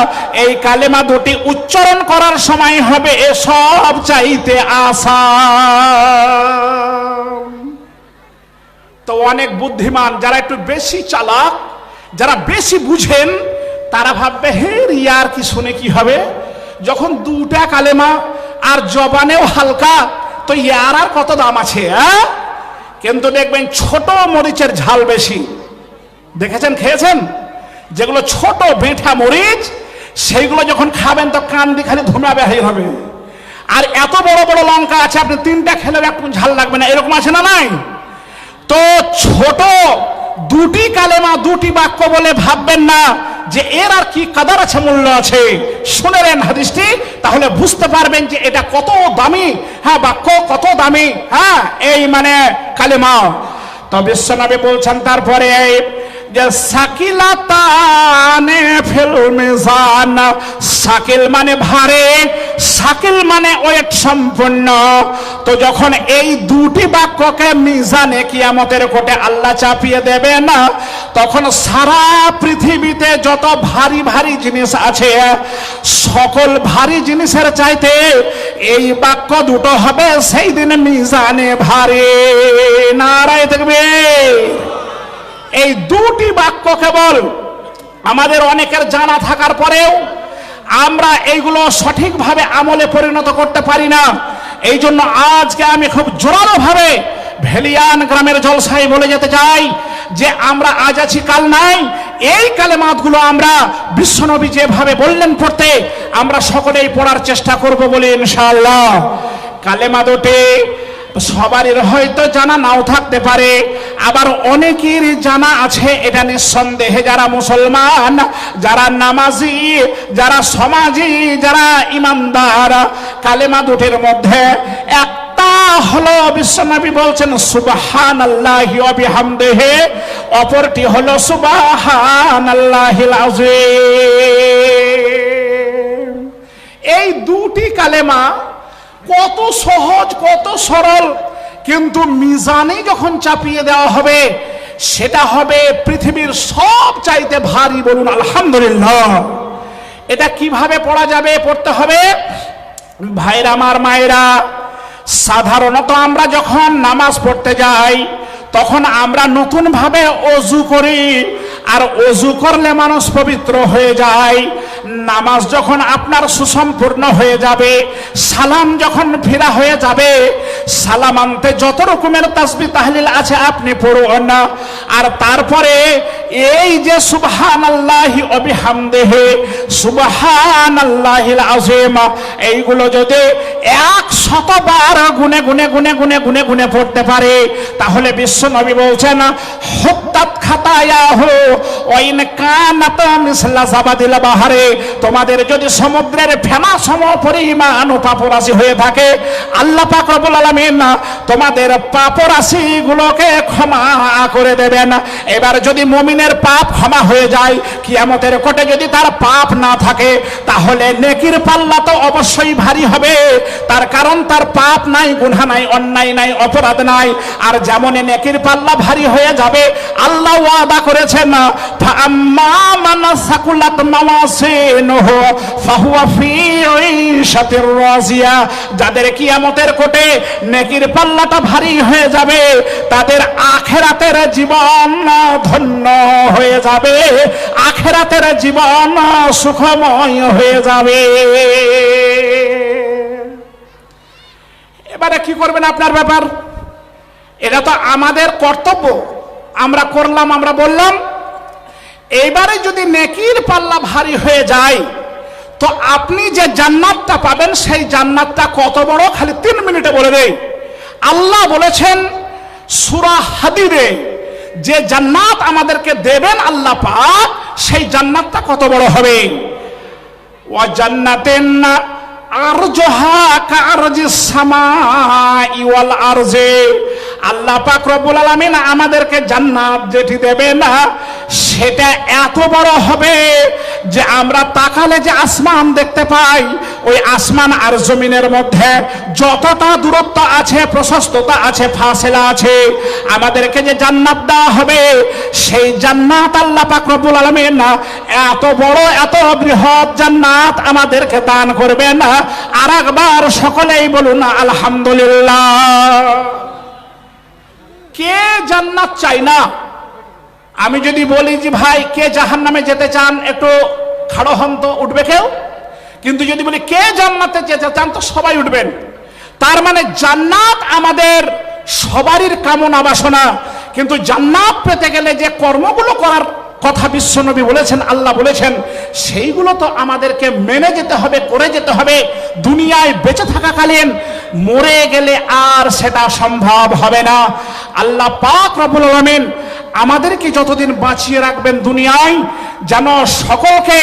এই কালেমা 2টি উচ্চারণ করার সময় হবে এ সব চাইতে আসান। তো অনেক বুদ্ধিমান যারা একটু বেশি চালাক, যারা বেশি বুঝেন, তারা ভাববে হে রিয়ার কি শুনে কি হবে, যখন 2টা কালেমা আর জবানেও হালকা, তো ইয়ার আর কত দাম আছে। কিন্তু দেখবেন ছোট মরিচের ঝাল বেশি। দেখেছেন, খেয়েছেন? যেগুলো ছোট বেঁঠা মরিচ, সেইগুলো যখন খাবেন তো কান দিয়ে খালি ধুমা বের হবে। আর এত বড় বড় লঙ্কা আছে, আপনি 3টা খেলেও একটু ঝাল লাগবে না, এরকম আছে না নাই? তো ছোট 2টি কালেমা, 2টি বাক্য বলে ভাববেন না যে এর আর কি কাদার আছে, মূল্য আছে। শুনে নেন হাদিসটি, তাহলে বুঝতে পারবেন যে এটা কত দামি বাক্য, কত দামি এই মানে কালেমা। তো বিশ্বনবী বলছেন তারপরে যে সাকিলাতানে ফিল মিজান। সাকিল মানে ভারী, সাকিল মানে ওয়েট সম্পন্ন। তো যখন এই 2টি বাক্যকে মিজানে কিয়ামতের কোটে আল্লাহ চাপিয়ে দেবে না, তখন সারা পৃথিবীতে যত ভারী ভারী জিনিস আছে, সকল ভারী জিনিসের চাইতে এই বাক্য 2টো হবে সেই দিন মিজানে ভারী। নারায়ে তাকবীর। এই 2টি বাক্য কেবল আমাদের অনেকের জানা থাকার পরেও আমরা এইগুলো সঠিকভাবে আমলে পরিণত করতে পারি না। এই জন্য আজকে আমি খুব জোরালো ভাবে ভেলিয়ান গ্রামের জলসায় বলে যেতে চাই যে আমরা আজ আছি কাল নাই, এই কালেমাতগুলো আমরা বিশ্বনবী যেভাবে বললেন পড়তে আমরা সকলেই পড়ার চেষ্টা করব বলে ইনশাআল্লাহ। কালেমা দুটি সবারই হয়তো জানা নাও থাকতে পারে, আবার অনেকের জানা আছে, এটা নিঃসন্দেহে। যারা মুসলমান, যারা নামাজি, যারা সমাজি, যারা ইমানদার, কালেমা দুটির মধ্যে একটা হলো বিশ্বনবী বলছেন সুবহানাল্লাহি ওয়া বিহামদিহি, অপরটি হলো সুবহানাল্লাহিল আযীম। এই দুটি কালেমা কত সহজ, কত সরল, কিন্তু মিজানে যখন চাপিয়ে দেওয়া হবে সেটা হবে পৃথিবীর সব চাইতে ভারী। বলুন আলহামদুলিল্লাহ। এটা কিভাবে পড়া যাবে, পড়তে হবে? ভাইরা আমার, মায়েরা, সাধারণত আমরা যখন নামাজ পড়তে যাই তখন আমরা নতুন ভাবে ওযু করি, আর ওযু করলে মানুষ পবিত্র হয়ে যায়। নামাজ যখন আপনার সুসম্পূর্ণ হয়ে যাবে, সালাম যখন ফেরা হয়ে যাবে, সালাম আনতে যত রকমের তাসবিহ তাহলিল আছে আপনি পড়ুন না। আর তারপরে এই যে সুবহানাল্লাহি ওয়া বিহামদিহি, সুবহানাল্লাহিল আযীম, এইগুলো যদি 100 বার গুনে গুনে গুনে গুনে গুনে গুনে পড়তে পারে তাহলে বিশ্বনবী বলছেন হুত্তাত খাতায়াহু ওয়া ইন কানাত মিসলা যাবাদিল বাহরে, তোমাদের যদি সমুদ্রের ফেনা সম পরিমাণ পাপরাশি হয়ে থাকে আল্লাহ পাক রব্বুল আলামিন তোমাদের পাপরাশি গুলোকে ক্ষমা করে দেবেন। এবার যদি মুমিনের পাপ ক্ষমা হয়ে যায়, কিয়ামতের কোটে যদি তার পাপ না থাকে তাহলে নেকির পাল্লা তো অবশ্যই ভারী হবে। তার কারণ তার পাপ নাই, গুনাহ নাই, অন্যায় নাই, অপরাধ নাই। আর যেমন নেকির পাল্লা ভারী হয়ে যাবে, আল্লাহ ওয়াদা করেছেন ফাআম্মা মান সাকুলাত মাওয়াজিনুহু ফাহুয়া ফি ঈশাতির রাজিয়া, যাদের কিয়ামতের কোটে নেকির পাল্লাটা ভারী হয়ে যাবে তাদের আখিরাতের জীবন ধন্য হয়ে যাবে, আখিরাতের জীবন সুখময় হয়ে যাবে। এবারে কি করবেন আপনার ব্যাপার, এটা তো আমাদের কর্তব্য, আমরা করলাম, আমরা বললাম। এইবারে যদি নেকির পাল্লা ভারী হয়ে যায় তো আপনি যে জান্নাতটা পাবেন সেই জান্নাতটা কত বড় খালি 3 মিনিটে বলে দেই। আল্লাহ বলেছেন সূরা হাদীদে যে জান্নাত আমাদেরকে দেবেন আল্লাহ পাক, সেই জান্নাতটা কত বড় হবে। ওয়া জান্নাতিন আরজুহা কারজিস সামাই ওয়াল আরজি, আল্লাহ পাক রব্বুল আলামিন আমাদেরকে জান্নাত যেটি দেবেন সেটা এত বড় হবে যে আমরা তাকালে যে আসমান দেখতে পাই, ওই আসমান আর জমিনের মধ্যে যতটা দূরত্ব আছে, প্রশস্ততা আছে, ফাসেলা আছে, আমাদেরকে যে জান্নাত দেওয়া হবে সেই জান্নাত আল্লাহ পাক রব্বুল আলামিন এত বড়, এত বৃহৎ জান্নাত আমাদেরকে দান করবেন। আর একবার সকলেই বলুন আলহামদুলিল্লাহ। কে জান্নাত চাই না? আমি যদি বলি যে ভাই কে জাহান্নামে যেতে চান, একটু খাড়ো হন তো, উঠবে কেউ? কিন্তু যদি বলি কে জান্নাতে যেতে চান তো সবাই উঠবেন। তার মানে জান্নাত আমাদের সবারই কামনা বাসনা, কিন্তু জান্নাত পেতে গেলে যে কর্মগুলো করার কথা বিশ্বনবী বলেছেন, আল্লাহ বলেছেন, সেইগুলো তো আমাদেরকে মেনে যেতে হবে, করে যেতে হবে। দুনিয়ায় বেঁচে থাকাকালীন, মরে গেলে আর সেটা সম্ভব হবে না। আল্লাহ পাক রব্বুল আলামিন আমাদেরকে যতদিন বাঁচিয়ে রাখবেন দুনিয়ায়, যেন সকলকে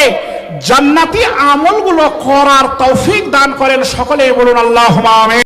জান্নাতি আমলগুলো করার তৌফিক দান করেন। সকলে বলুন আল্লাহুম্মা আমিন।